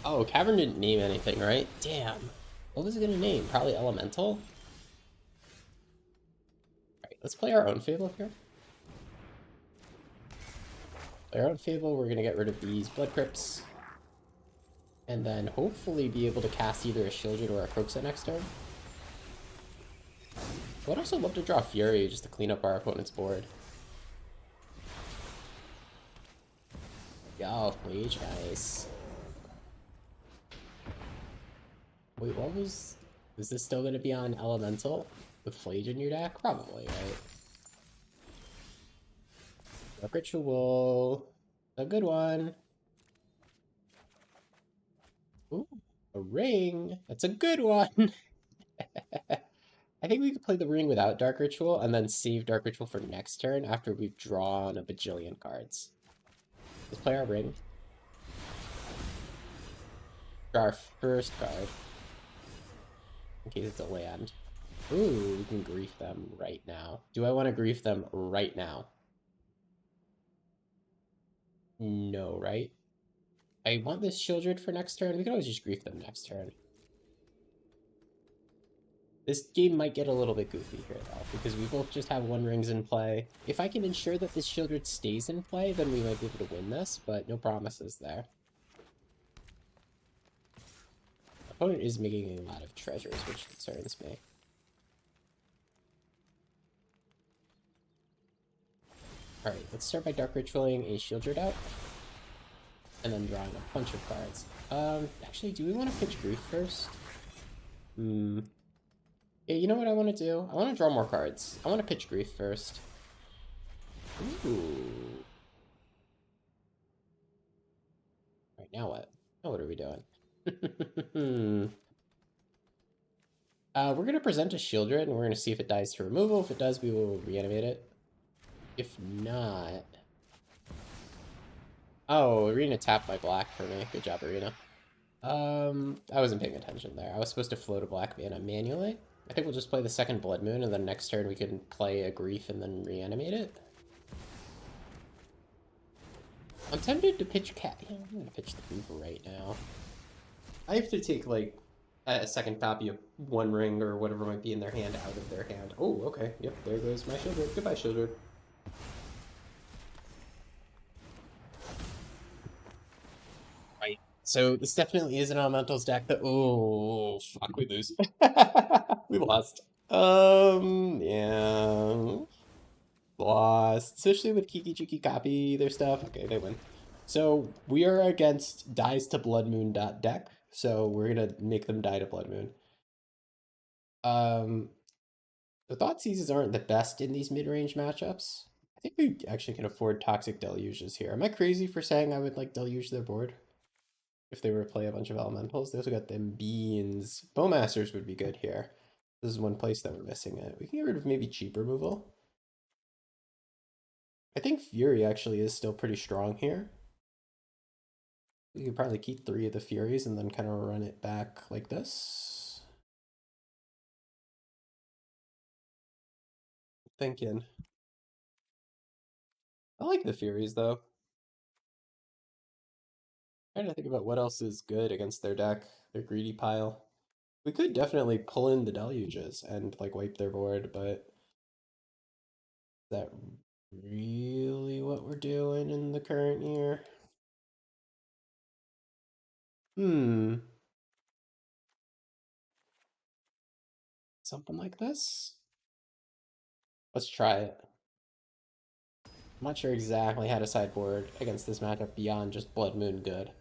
Oh, Cavern didn't name anything, right? Damn. What was it gonna name? Probably Elemental? Alright, let's play our own Fable here. Play our own Fable, we're gonna get rid of these Blood Crypts. And then hopefully be able to cast either a Shieldred or a Kroxa next turn. I would also love to draw Fury just to clean up our opponent's board. Yo, Mage, nice. Wait, what was... Is this still going to be on Elemental with Flage in your deck? Probably, right? Dark Ritual. A good one. Ooh, a ring. That's a good one. I think we could play the ring without Dark Ritual and then save Dark Ritual for next turn after we've drawn a bajillion cards. Let's play our ring. Draw our first card. In case it's a land. Ooh, we can grief them right now. Do I want to grief them right now? No, right? I want this Shieldred for next turn. We can always just grief them next turn. This game might get a little bit goofy here, though, because we both just have 1 rings in play. If I can ensure that this Shieldred stays in play, then we might be able to win this, but no promises there. Opponent is making a lot of treasures, which concerns me. Alright, let's start by Dark Ritualing a Shieldred out. And then drawing a bunch of cards. Actually, do we want to pitch Grief first? Yeah, you know what I want to do? I want to draw more cards. I want to pitch Grief first. Ooh. Right, now what? Now what are we doing? We're going to present a Shieldred, and we're going to see if it dies to removal. If it does, we will reanimate it. If not... Oh, Arena tapped my black for me. Good job, Arena. I wasn't paying attention there. I was supposed to float a black mana manually. I think we'll just play the second Blood Moon, and then next turn we can play a Grief and then reanimate it. I'm tempted to pitch Cat. Yeah, I'm gonna pitch the Grief right now. I have to take, like, a second copy of One Ring or whatever might be in their hand out of their hand. Oh, okay. Yep, there goes my Shieldred. Goodbye, Shieldred. Right. So this definitely is an Elementals deck that... Oh, fuck, we lose. We lost. Yeah. Lost. Especially with Kiki Chiki copy their stuff. Okay, they win. So we are against dies to Blood Moon deck. So we're gonna make them die to Blood Moon. The Thought Seizes aren't the best in these mid-range matchups. I think we actually can afford Toxic Deluges here. Am I crazy for saying I would like deluge their board? If they were to play a bunch of elementals. They also got them beans. Bowmasters would be good here. This is one place that we're missing it. We can get rid of maybe cheap removal. I think Fury actually is still pretty strong here. We could probably keep 3 of the Furies and then kind of run it back like this. Thinking. I like the Furies though. Trying to think about what else is good against their deck, their greedy pile. We could definitely pull in the Deluges and like wipe their board, but is that really what we're doing in the current year? Something like this? Let's try it. I'm not sure exactly how to sideboard against this matchup beyond just Blood Moon good.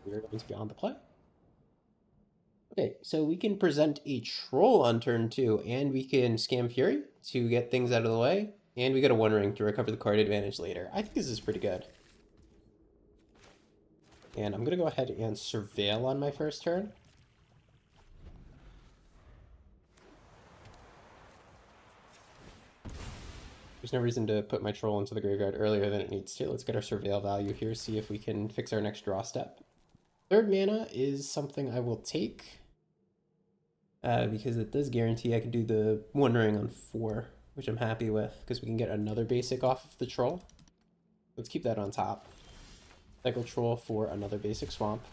We're going to be on the play. Okay, so we can present a Troll on turn 2, and we can Scam Fury to get things out of the way, and we get a One Ring to recover the card advantage later. I think this is pretty good. And I'm going to go ahead and Surveil on my first turn. There's no reason to put my Troll into the graveyard earlier than it needs to. Let's get our Surveil value here, see if we can fix our next draw step. Third mana is something I will take. Because it does guarantee I can do the One Ring on 4, which I'm happy with, because we can get another basic off of the Troll. Let's keep that on top. Cycle Troll for another basic Swamp.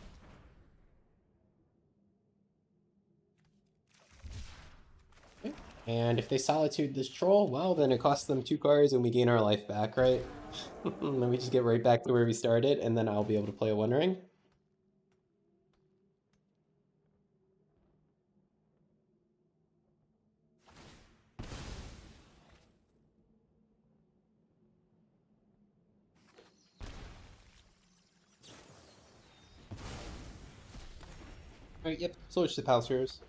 Okay. And if they Solitude this Troll, well, then it costs them 2 cards and we gain our life back, right? Then we just get right back to where we started, and then I'll be able to play a One Ring. Alright, yep, switch to Palace Heroes.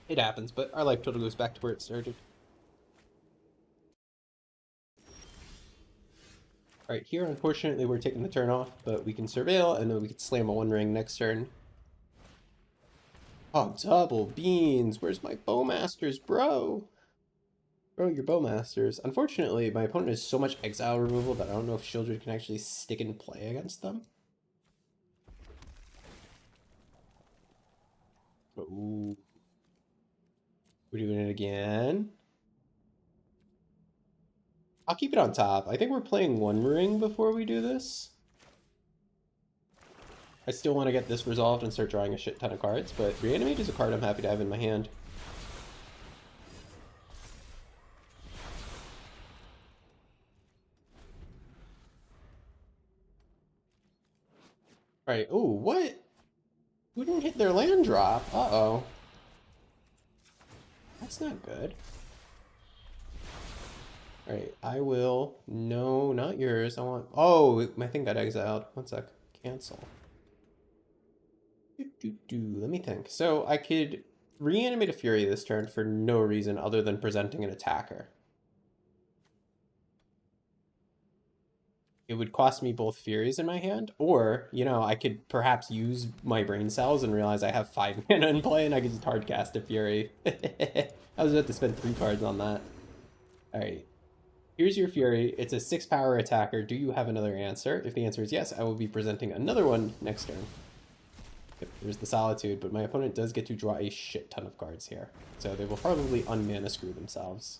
It happens, but our life total goes back to where it started. Alright, here unfortunately we're taking the turn off, but we can Surveil, and then we can slam a One Ring next turn. Oh, double beans! Where's my Bowmasters, bro? Bro, your Bowmasters. Unfortunately, my opponent has so much exile removal that I don't know if Shieldred can actually stick and play against them. Ooh. We're doing it again. I'll keep it on top. I think we're playing One Ring before we do this. I still want to get this resolved and start drawing a shit ton of cards, but Reanimate is a card I'm happy to have in my hand. Alright, ooh, what? Who didn't hit their land drop? Uh-oh. That's not good. Alright, I will... No, not yours. I want... Oh, my thing got exiled. One sec. Cancel. Let me think. So I could reanimate a Fury this turn for no reason other than presenting an attacker. It would cost me both Furies in my hand, or, you know, I could perhaps use my brain cells and realize I have 5 mana in play and I could just hardcast a Fury. I was about to spend 3 cards on that. Alright. Here's your Fury. It's a 6 power attacker. Do you have another answer? If the answer is yes, I will be presenting another one next turn. Yep, there's the Solitude, but my opponent does get to draw a shit ton of cards here. So they will probably unmana screw themselves.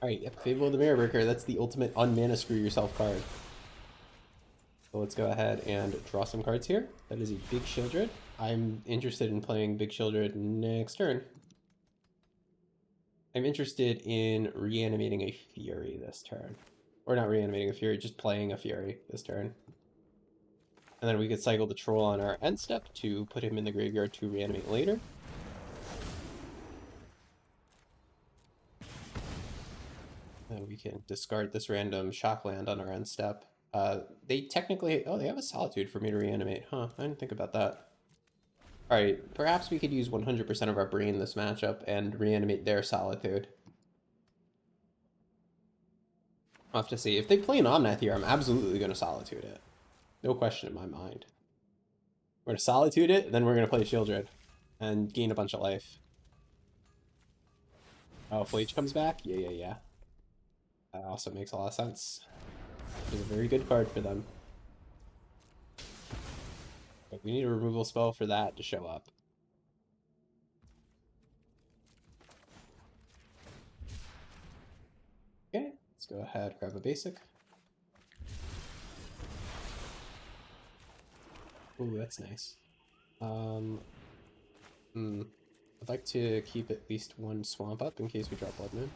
Alright, yep, Fable of the Mirror Breaker. That's the ultimate unmana screw yourself card. So let's go ahead and draw some cards here. That is a Big Shieldred. I'm interested in playing Big Shieldred next turn. I'm interested in reanimating a Fury this turn. Or not reanimating a Fury, just playing a Fury this turn. And then we could cycle the Troll on our end step to put him in the graveyard to reanimate later. And we can discard this random Shockland on our end step. They technically... Oh, they have a Solitude for me to reanimate. Huh, I didn't think about that. Alright, perhaps we could use 100% of our brain this matchup and reanimate their Solitude. I'll have to see. If they play an Omnath here, I'm absolutely going to Solitude it. No question in my mind. We're going to Solitude it, then we're going to play Shieldred and gain a bunch of life. Oh, Flage comes back? Yeah. That also makes a lot of sense. It's a very good card for them. But we need a removal spell for that to show up. Okay, let's go ahead, grab a basic. Ooh, that's nice. I'd like to keep at least one swamp up in case we drop Blood Moon.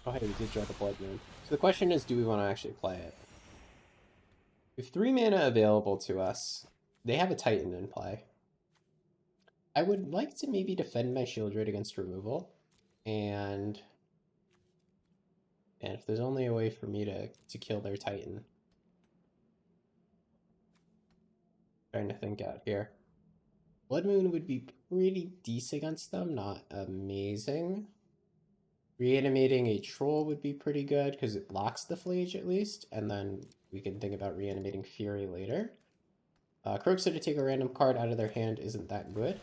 Oh, hey, we did drop a Blood Moon. So the question is, do we want to actually play it? We have 3 mana available to us. They have a Titan in play. I would like to maybe defend my Shieldred against removal. And if there's only a way for me to kill their Titan. Trying to think out here. Blood Moon would be pretty decent against them, not amazing. Reanimating a Troll would be pretty good because it blocks the Flage at least, and then we can think about reanimating Fury later. Kroxa to take a random card out of their hand isn't that good.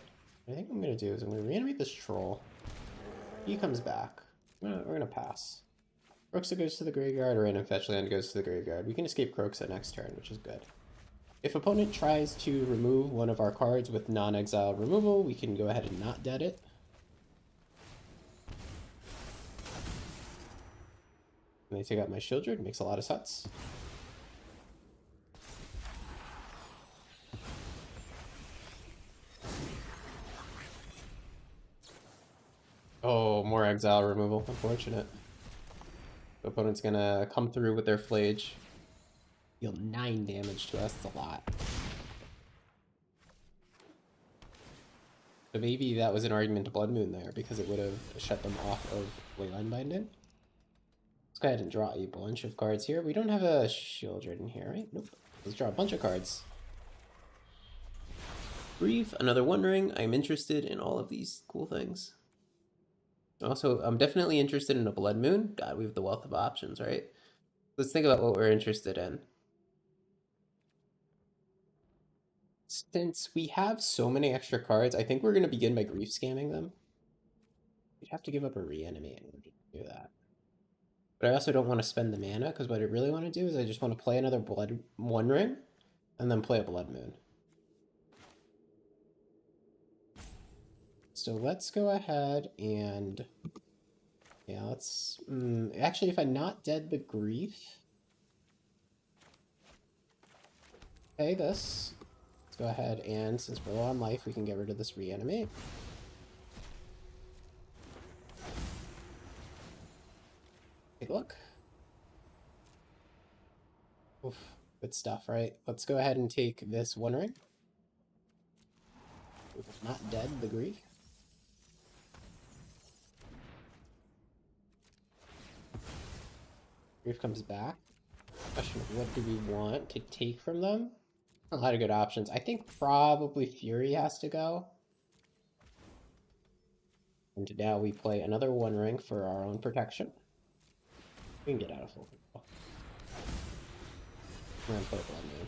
What I think I'm going to do is I'm going to reanimate this Troll. He comes back. We're going to pass. Kroxa goes to the graveyard, or Random Fetch Land goes to the graveyard. We can escape Kroxa next turn, which is good. If opponent tries to remove one of our cards with non-exile removal, we can go ahead and not dead it. And they take out my Shieldred, makes a lot of sense. Oh, more exile removal, unfortunate. The opponent's gonna come through with their Flage. Deal 9 damage to us, that's a lot. So maybe that was an argument to Blood Moon there, because it would have shut them off of Leyline Binding. Let's go ahead and draw a bunch of cards here. We don't have a Shieldred in here, right? Nope. Let's draw a bunch of cards. Brief, another One Ring. I'm interested in all of these cool things. Also, I'm definitely interested in a Blood Moon. God, we have the wealth of options, right? Let's think about what we're interested in. Since we have so many extra cards, I think we're going to begin by grief scamming them. We'd have to give up a Reanimate in order to do that. But I also don't want to spend the mana, because what I really want to do is I just want to play another One Ring, and then play a Blood Moon. So let's go ahead and... Yeah, let's... actually, if I not dead the grief... Okay, this... Let's go ahead and, since we're low on life, we can get rid of this Reanimate. Take a look. Oof. Good stuff, right? Let's go ahead and take this One Ring. If it's not dead, the grief. Grief comes back. Question of what do we want to take from them? A lot of good options. I think probably Fury has to go. And now we play another One Ring for our own protection. We can get out of full control. We're gonna play Blood Moon.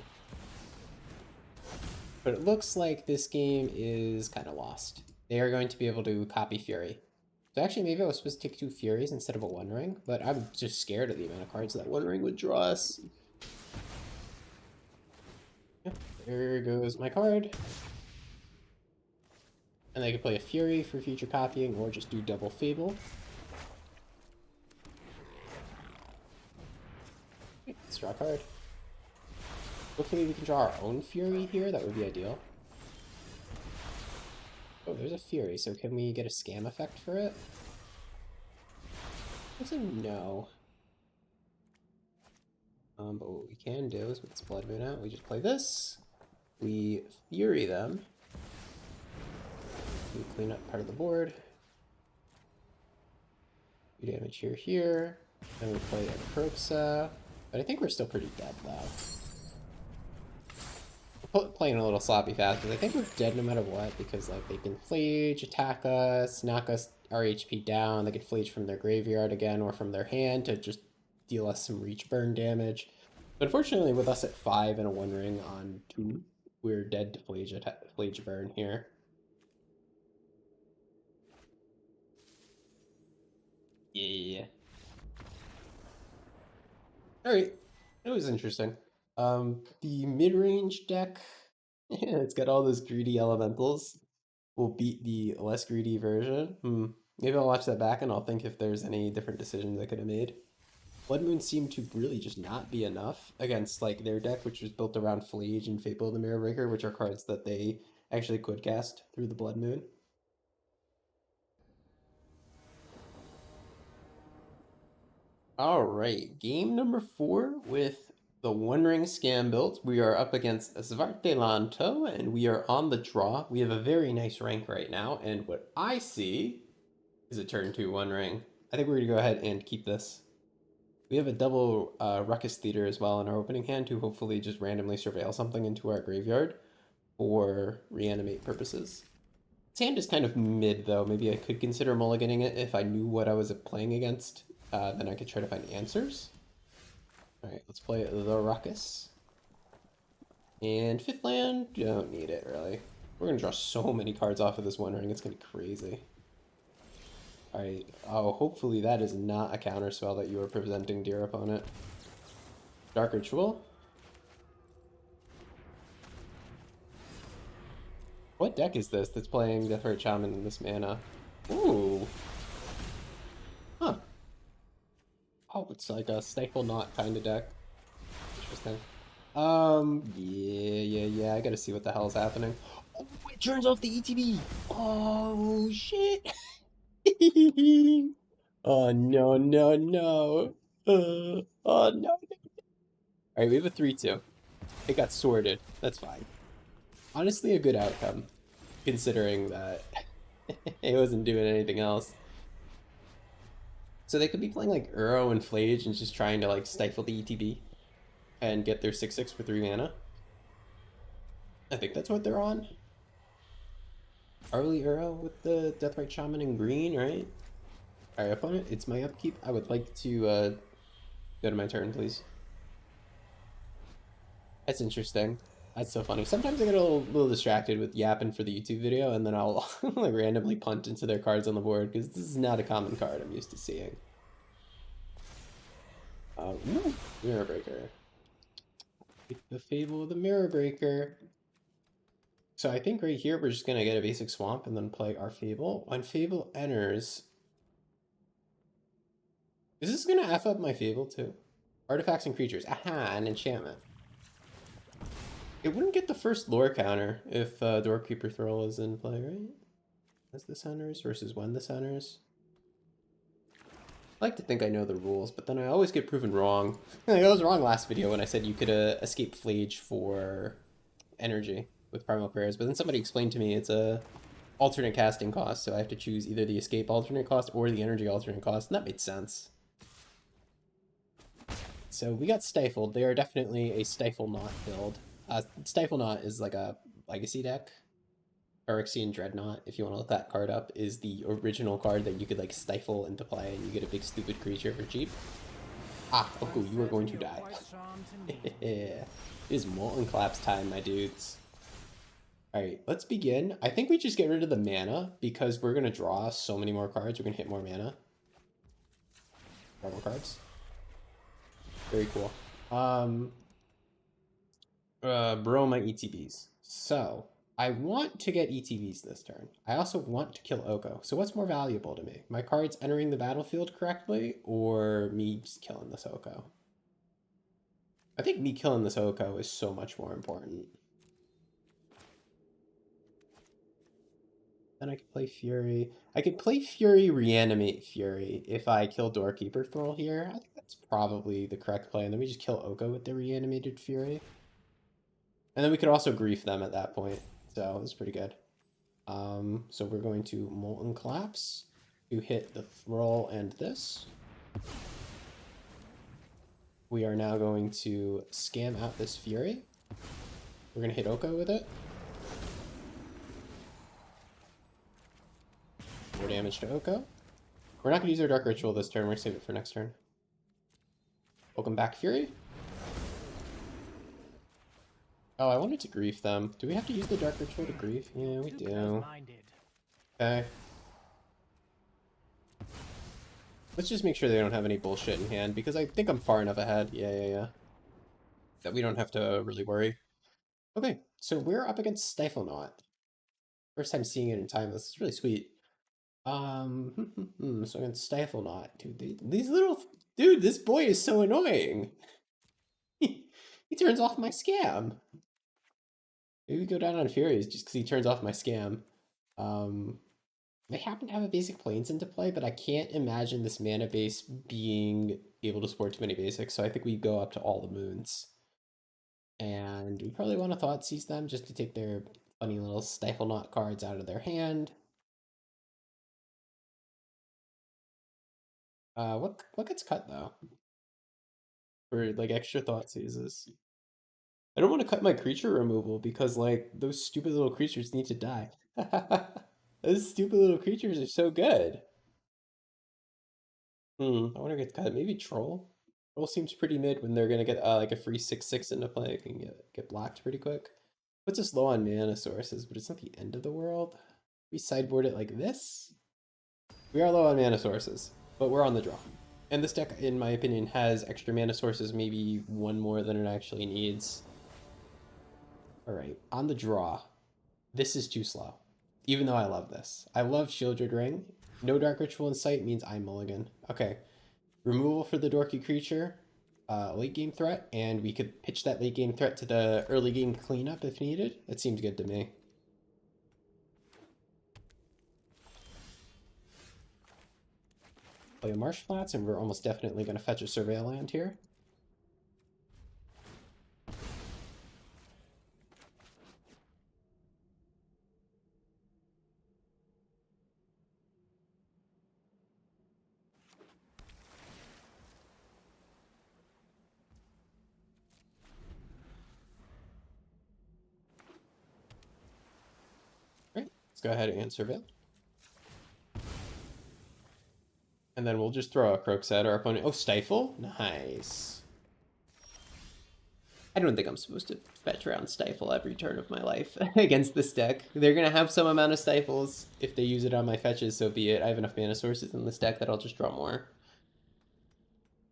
But it looks like this game is kind of lost. They are going to be able to copy Fury. So actually, maybe I was supposed to take 2 Furies instead of a One Ring, but I'm just scared of the amount of cards that One Ring would draw us. Yeah, there goes my card. And they can play a Fury for future copying, or just do double Fable. Okay, let's draw a card. Hopefully we can draw our own Fury here, that would be ideal. Oh, there's a Fury, so can we get a scam effect for it? That's a no. But what we can do is with this Blood Moon out, we just play this. We Fury them. We clean up part of the board. We damage here. Then we play a Proxa. But I think we're still pretty dead, though. We're playing a little sloppy fast, because I think we're dead no matter what, because like they can Flage, attack us, knock us our HP down. They can Flage from their graveyard again, or from their hand to just deal us some reach burn damage. But unfortunately, with us at 5 and a One Ring on 2, we're dead to Flage burn here. Yeah. Alright, it was interesting. The mid-range deck, yeah, it's got all those greedy elementals, will beat the less greedy version. Maybe I'll watch that back and I'll think if there's any different decisions I could have made. Blood Moon seemed to really just not be enough against like their deck, which was built around Flage and Fable the Mirror Breaker, which are cards that they actually could cast through the Blood Moon. All right, game number 4 with the One Ring Scam built. We are up against Svartelanto, and we are on the draw. We have a very nice rank right now, and what I see is a turn 2 One Ring. I think we're going to go ahead and keep this. We have a double Ruckus Theater as well in our opening hand to hopefully just randomly surveil something into our graveyard for reanimate purposes. This hand is kind of mid, though. Maybe I could consider mulliganing it if I knew what I was playing against. Then I could try to find answers. Alright, let's play the Ruckus. And 5th land, don't need it, really. We're going to draw so many cards off of this One Ring, it's going to be crazy. Alright, oh, hopefully that is not a counter spell that you are presenting, dear opponent. Dark Ritual. What deck is this that's playing Deathrite Shaman in this mana? Ooh. Huh. Oh, it's like a Stifle Knot kind of deck. Interesting. Yeah, I gotta see what the hell is happening. Oh, it turns off the ETB! Oh, shit! Oh, no. Oh, no. Alright, we have a 3-2. It got sorted. That's fine. Honestly, a good outcome, considering that it wasn't doing anything else. So they could be playing like Uro and Flage and just trying to like stifle the ETB and get their 6/6 for 3 mana. I think that's what they're on. Early Uro with the Deathrite Shaman in green, right? Alright, opponent, it's my upkeep. I would like to go to my turn, please. That's interesting. That's so funny. Sometimes I get a little distracted with yapping for the YouTube video, and then I'll like randomly punt into their cards on the board, because this is not a common card I'm used to seeing. Mirror Breaker. The Fable of the Mirror Breaker. So I think right here we're just going to get a basic Swamp and then play our Fable. When Fable enters... Is this going to F up my Fable too? Artifacts and creatures. Aha, an enchantment. It wouldn't get the first lore counter if Doorkeeper Thrall is in play, right? As this enters versus when this enters. like to think I know the rules, but then I always get proven wrong. I was wrong last video when I said you could escape Flage for energy with Primal Prayers, but then somebody explained to me it's a alternate casting cost, so I have to choose either the escape alternate cost or the energy alternate cost, and that made sense. So we got Stifled. They are definitely a Stifle Knot build. Stifle Knot is like a legacy deck. Phyrexian Dreadnought, if you want to look that card up, is the original card that you could like stifle into play and you get a big stupid creature for cheap. Ah, Oku, you are going to die. It is Molten Collapse time, my dudes. Alright, let's begin. I think we just get rid of the mana because we're going to draw so many more cards. We're going to hit more mana. Draw more cards. Very cool. Bro my ETBs. So, I want to get ETBs this turn. I also want to kill Oko. So what's more valuable to me? My cards entering the battlefield correctly, or me just killing this Oko? I think me killing this Oko is so much more important. Then I could play Fury. I could play Fury, Reanimate Fury if I kill Doorkeeper Thrall here. I think that's probably the correct play. And then we just kill Oko with the Reanimated Fury. And then we could also grief them at that point. So it's pretty good. So we're going to Molten Collapse to hit the Thrall and this. We are now going to scam out this Fury. We're going to hit Oko with it. More damage to Oko. We're not going to use our Dark Ritual this turn. We're going to save it for next turn. Welcome back, Fury. Oh, I wanted to grief them. Do we have to use the Dark Ritual to grief? Yeah, we do. Okay. Let's just make sure they don't have any bullshit in hand, because I think I'm far enough ahead. Yeah. That we don't have to really worry. Okay, so we're up against Stifle Knot. First time seeing it in time. This is really sweet. So against Stifle Knot. Dude, these little... Dude, this boy is so annoying. He turns off my scam. Maybe we go down on Furies just because he turns off my scam. They happen to have a basic planes into play, but I can't imagine this mana base being able to support too many basics, so I think we go up to all the moons. And we probably want to Thought Seize them just to take their funny little Stifle Knot cards out of their hand. What gets cut though? For like extra Thought Seizes. I don't want to cut my creature removal because like those stupid little creatures need to die. Those stupid little creatures are so good. I wonder if it gets cut. Maybe Troll? Troll seems pretty mid when they're gonna get like a free 6/6 into play. It can get blocked pretty quick. Puts us low on mana sources, but it's not the end of the world. We sideboard it like this. We are low on mana sources, but we're on the draw. And this deck, in my opinion, has extra mana sources, maybe one more than it actually needs. Alright, on the draw. This is too slow. Even though I love this. I love Shieldred Ring. No Dark Ritual in sight means I mulligan. Okay. Removal for the dorky creature. Late game threat. And we could pitch that late game threat to the early game cleanup if needed. That seems good to me. Play a Marsh Flats, and we're almost definitely going to fetch a Surveil land here. Right, let's go ahead and Surveil. And then we'll just throw a Croaks at our opponent. Oh, Stifle? Nice. I don't think I'm supposed to fetch around Stifle every turn of my life against this deck. They're going to have some amount of Stifles. If they use it on my fetches, so be it. I have enough mana sources in this deck that I'll just draw more.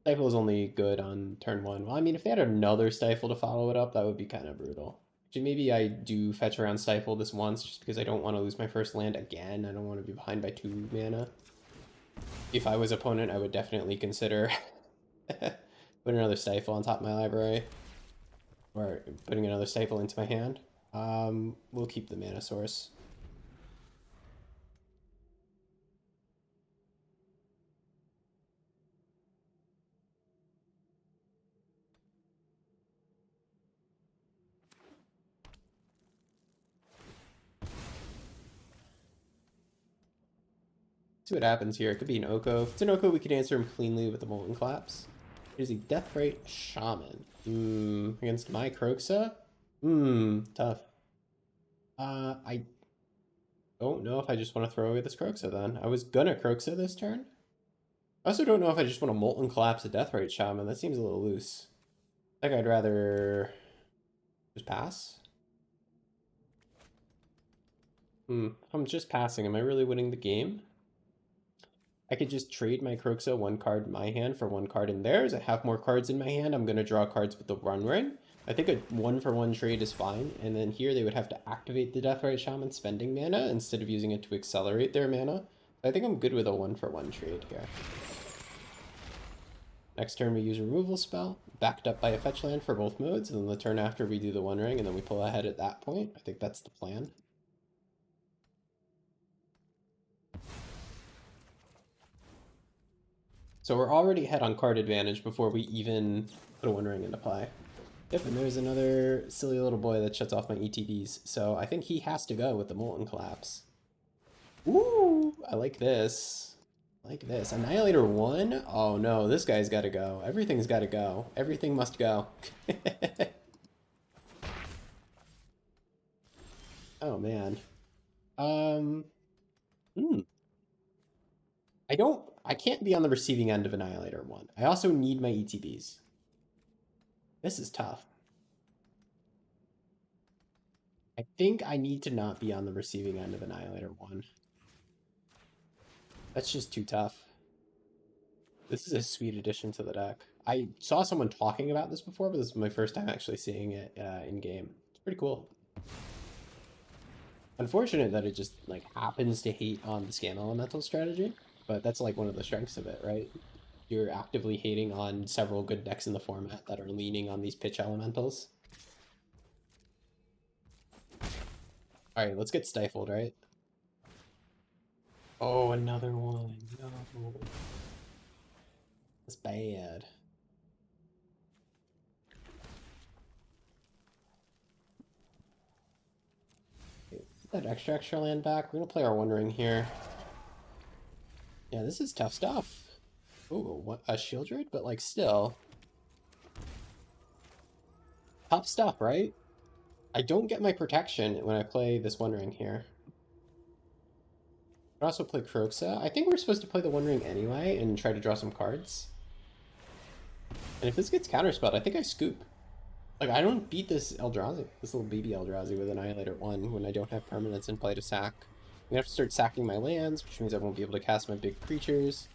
Stifle is only good on turn 1. Well, I mean, if they had another Stifle to follow it up, that would be kind of brutal. Actually, maybe I do fetch around Stifle this once, just because I don't want to lose my first land again. I don't want to be behind by 2 mana. If I was opponent, I would definitely consider putting another Stifle on top of my library. Or putting another Stifle into my hand. We'll keep the mana source. See what happens here. It could be an Oko. If it's an Oko, we can answer him cleanly with the Molten Collapse. Here's a Deathrite Shaman. Against my Kroxa? Tough. I don't know if I just want to throw away this Kroxa then. I was gonna Kroxa this turn. I also don't know if I just want to Molten Collapse a Deathrite Shaman. That seems a little loose. I think I'd rather just pass. If I'm just passing, am I really winning the game? I could just trade my Kroxa one card in my hand for one card in theirs. I have more cards in my hand. I'm going to draw cards with the run ring. I think a 1-for-1 trade is fine. And then here they would have to activate the Deathrite Shaman spending mana instead of using it to accelerate their mana. I think I'm good with a 1-for-1 trade here. Next turn we use a removal spell, backed up by a fetch land for both modes, and then the turn after we do the One Ring, and then we pull ahead at that point. I think that's the plan. So we're already ahead on card advantage before we even put a One Ring into play. Yep, and there's another silly little boy that shuts off my ETBs. So I think he has to go with the Molten Collapse. Ooh, I like this. I like this. Annihilator 1? Oh no, this guy's gotta go. Everything's gotta go. Everything must go. Oh man. I can't be on the receiving end of Annihilator 1. I also need my ETBs. This is tough. I think I need to not be on the receiving end of Annihilator 1. That's just too tough. This is a sweet addition to the deck. I saw someone talking about this before, but this is my first time actually seeing it in game. It's pretty cool. Unfortunate that it just like happens to hate on the Scam Elemental strategy, but that's like one of the strengths of it, right? You're actively hating on several good decks in the format that are leaning on these pitch elementals. All right, let's get stifled, right? Oh, another one. No. That's bad. Okay, put that extra land back. We're gonna play our One Ring here. Yeah, this is tough stuff. Ooh, what a Shieldred, but like still. Tough stuff, right? I don't get my protection when I play this One Ring here. I also play Kroxa. I think we're supposed to play the One Ring anyway and try to draw some cards. And if this gets counterspelled, I think I scoop. Like, I don't beat this Eldrazi, this little baby Eldrazi with Annihilator 1 when I don't have permanents in play to sack. I'm gonna have to start sacking my lands, which means I won't be able to cast my big creatures.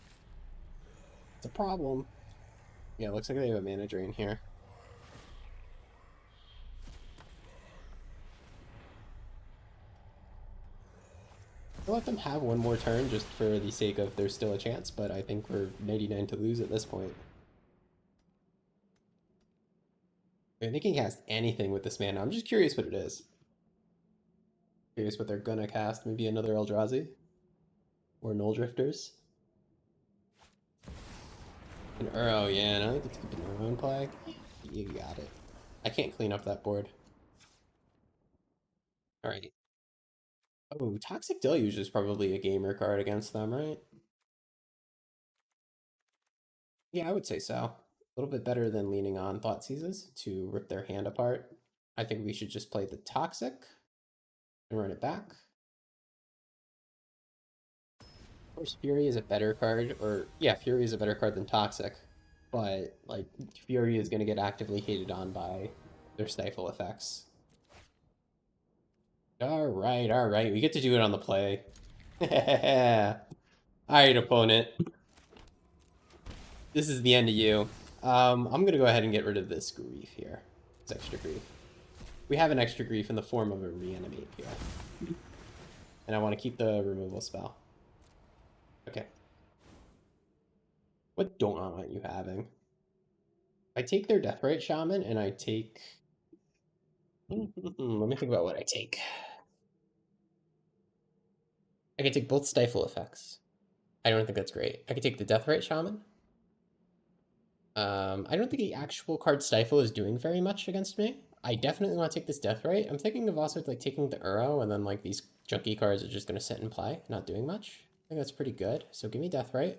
It's a problem. Yeah, it looks like they have a mana drain here. I'll let them have one more turn just for the sake of there's still a chance, but I think we're 99 to lose at this point. I think he can cast anything with this mana. I'm just curious what it is. Curious what they're gonna cast. Maybe another Eldrazi? Or Null Drifters? An Uro, yeah, no, I get to keep an Uro in play. You got it. I can't clean up that board. Alright. Oh, Toxic Deluge is probably a gamer card against them, right? Yeah, I would say so. A little bit better than leaning on Thoughtseizes to rip their hand apart. I think we should just play the Toxic and run it back. Of course, Fury is a better card, or yeah, Fury is a better card than Toxic, but like Fury is going to get actively hated on by their Stifle effects. All right, we get to do it on the play. Alright, opponent. This is the end of you. I'm gonna go ahead and get rid of this grief here. It's extra grief. We have an extra grief in the form of a reanimate here. And I want to keep the removal spell. Okay. What don't I want you having? I take their Deathrite Shaman and I take... Let me think about what I take. I can take both Stifle effects. I don't think that's great. I can take the Deathrite Shaman. I don't think the actual card Stifle is doing very much against me. I definitely want to take this Deathrite. I'm thinking of also like taking the Uro, and then like these junky cards are just going to sit and play, not doing much. think that's pretty good. So give me Death Right.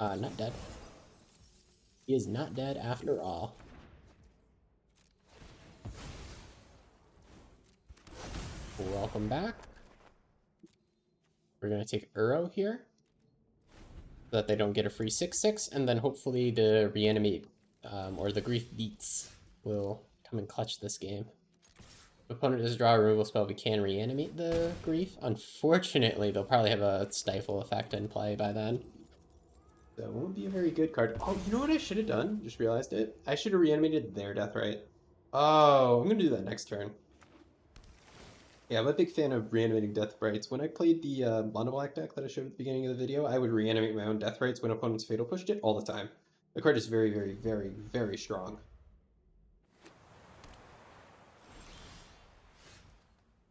Not dead. He is not dead after all. Welcome back. We're gonna take Uro here, so that they don't get a free 6/6, and then hopefully the Reanimate or the Grief Beats will come and clutch this game. If opponent does draw a removal spell, we can Reanimate the Grief. Unfortunately, they'll probably have a Stifle effect in play by then. So it won't be a very good card. Oh, you know what I should have done? Just realized it. I should have Reanimated their Death Right. Oh, I'm gonna do that next turn. Yeah, I'm a big fan of reanimating Death Rights. When I played the Mono Black deck that I showed at the beginning of the video, I would reanimate my own Death Rights when opponents Fatal Pushed it all the time. The card is very, very, very, very strong.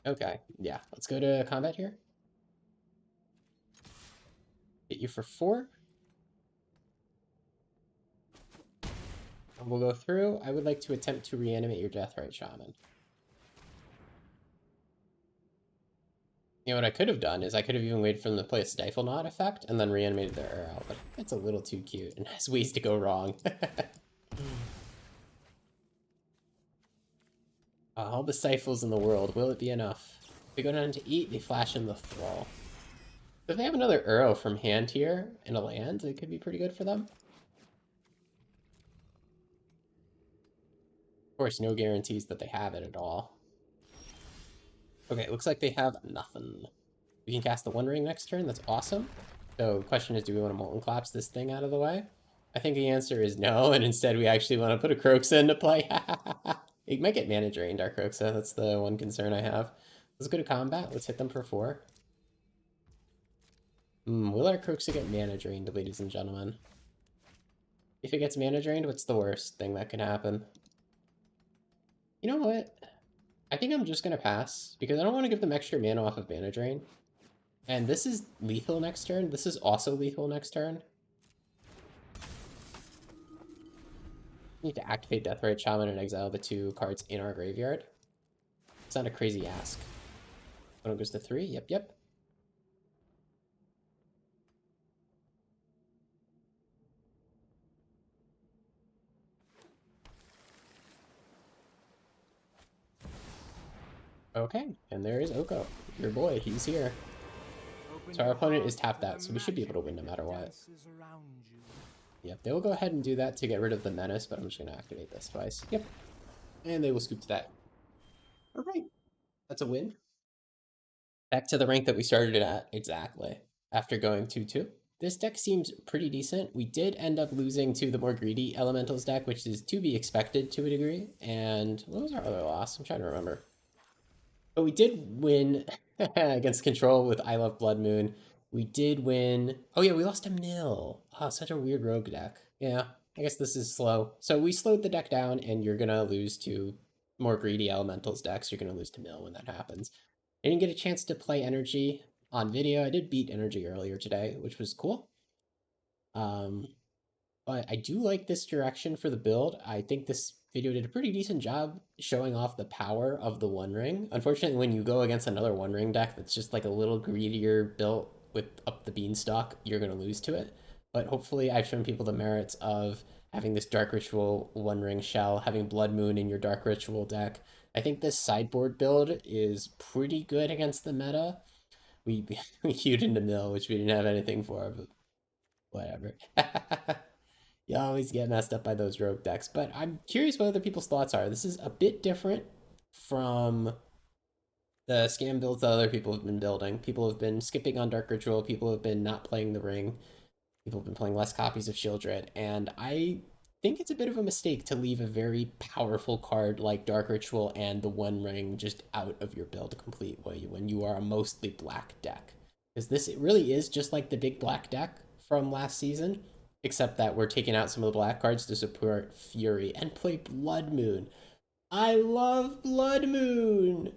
Okay, yeah, let's go to combat here. Hit you for 4. And we'll go through. I would like to attempt to reanimate your Death Right Shaman. You know what I could have done is I could have even waited for them to play a Stifle Knot effect and then reanimated their arrow, but it's a little too cute and has ways to go wrong. All the Stifles in the world, will it be enough? If we go down to eat, they flash in the Thrall. So if they have another arrow from hand here and a land, it could be pretty good for them. Of course, no guarantees that they have it at all. Okay, it looks like they have nothing. We can cast the One Ring next turn. That's awesome. So the question is, do we want to Molten Collapse this thing out of the way? I think the answer is no, and instead we actually want to put a Kroxa into play. It might get mana drained, our Kroxa. That's the one concern I have. Let's go to combat. Let's hit them for 4. Will our Kroxa get mana drained, ladies and gentlemen? If it gets mana drained, what's the worst thing that can happen? You know what? I think I'm just going to pass, because I don't want to give them extra mana off of mana drain. And this is lethal next turn. This is also lethal next turn. We need to activate Deathrite Shaman and exile the 2 cards in our graveyard. It's not a crazy ask. One goes to 3. Yep, yep. Okay, and there is Oko, your boy. He's here. So our opponent is tapped out, so we should be able to win no matter what. Yep, they will go ahead and do that to get rid of the menace, but I'm just going to activate this twice. Yep. And they will scoop to that. All right. That's a win. Back to the rank that we started at, exactly. After going 2-2. This deck seems pretty decent. We did end up losing to the more greedy Elementals deck, which is to be expected to a degree. And what was our other loss? I'm trying to remember. But we did win against Control with I Love Blood Moon. We did win. Oh yeah, we lost to Mill. Oh, such a weird rogue deck. Yeah, I guess this is slow. So we slowed the deck down, and you're gonna lose to more greedy Elementals decks. You're gonna lose to Mill when that happens. I didn't get a chance to play Energy on video. I did beat Energy earlier today, which was cool. But I do like this direction for the build. I think this video did a pretty decent job showing off the power of the One Ring. Unfortunately, when you go against another One Ring deck that's just like a little greedier built with up the beanstalk, you're going to lose to it. But hopefully I've shown people the merits of having this Dark Ritual One Ring shell, having Blood Moon in your Dark Ritual deck. I think this sideboard build is pretty good against the meta. We queued into Mill, which we didn't have anything for, but whatever. You always get messed up by those rogue decks, but I'm curious what other people's thoughts are. This is a bit different from the scam builds that other people have been building. People have been skipping on Dark Ritual, people have been not playing the Ring, people have been playing less copies of Shieldred, and I think it's a bit of a mistake to leave a very powerful card like Dark Ritual and the One Ring just out of your build completely when you are a mostly black deck. Because this it really is just like the big black deck from last season, except that we're taking out some of the black cards to support Fury and play Blood Moon. I love Blood Moon!